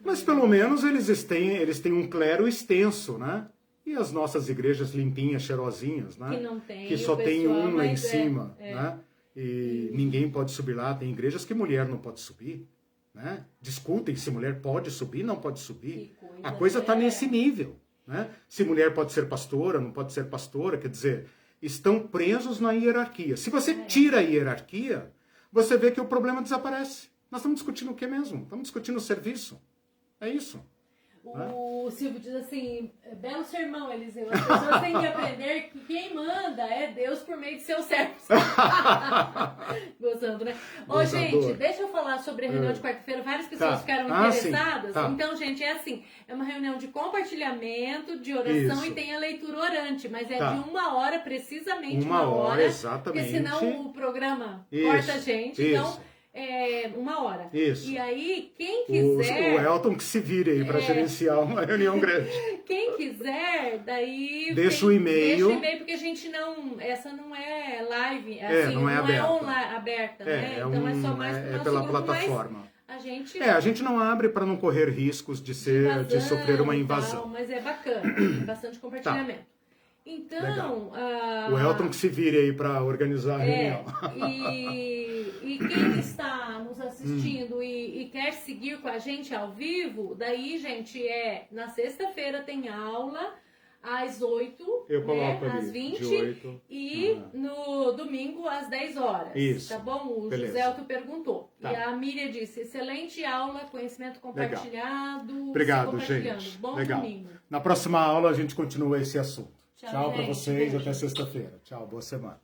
Mas pelo menos eles têm um clero extenso, né? E as nossas igrejas limpinhas, cheirosinhas, né? Que não tem. Que só tem um lá em cima, né? E ninguém pode subir lá. Tem igrejas que mulher não pode subir, né? Discutem se mulher pode subir, não pode subir. A coisa está nesse nível, né? Se mulher pode ser pastora, não pode ser pastora, quer dizer, estão presos na hierarquia. Se você tira a hierarquia, você vê que o problema desaparece. Nós estamos discutindo o que mesmo? Estamos discutindo o serviço. É isso. O Silvio diz assim, belo sermão, Eliseu. As pessoas têm que aprender que quem manda é Deus por meio de seus servos. Gozando, né? Ô, gente, deixa eu falar sobre a reunião de quarta-feira. Várias pessoas ficaram interessadas. Então, gente, é assim, é uma reunião de compartilhamento, de oração e tem a leitura orante, mas é de 1 hora, precisamente uma hora. Exatamente. Porque senão o programa corta a gente. Então, 1 hora. Isso. E aí, quem quiser... O Elton que se vire aí para gerenciar uma reunião grande. Quem quiser, daí... Deixa o e-mail. Deixa o e-mail, porque a gente não... Essa não é live, assim, não é aberta, né? Então é só mais pro nosso pela grupo, plataforma. A gente não abre para não correr riscos de sofrer uma invasão. Tal, mas é bacana, tem bastante compartilhamento. Então... o Elton que se vire aí para organizar a reunião. E quem está nos assistindo e quer seguir com a gente ao vivo, daí, gente, na sexta-feira tem aula às 8, eu coloco ali, às 20 de 8. E no domingo às 10 horas. Isso. Tá bom? O Beleza. José Elton perguntou. Tá. E a Miriam disse, excelente aula, conhecimento compartilhado. Obrigado, gente. Bom Legal. domingo. Na próxima aula a gente continua esse assunto. Tchau para gente. vocês, até sexta-feira. Tchau, boa semana.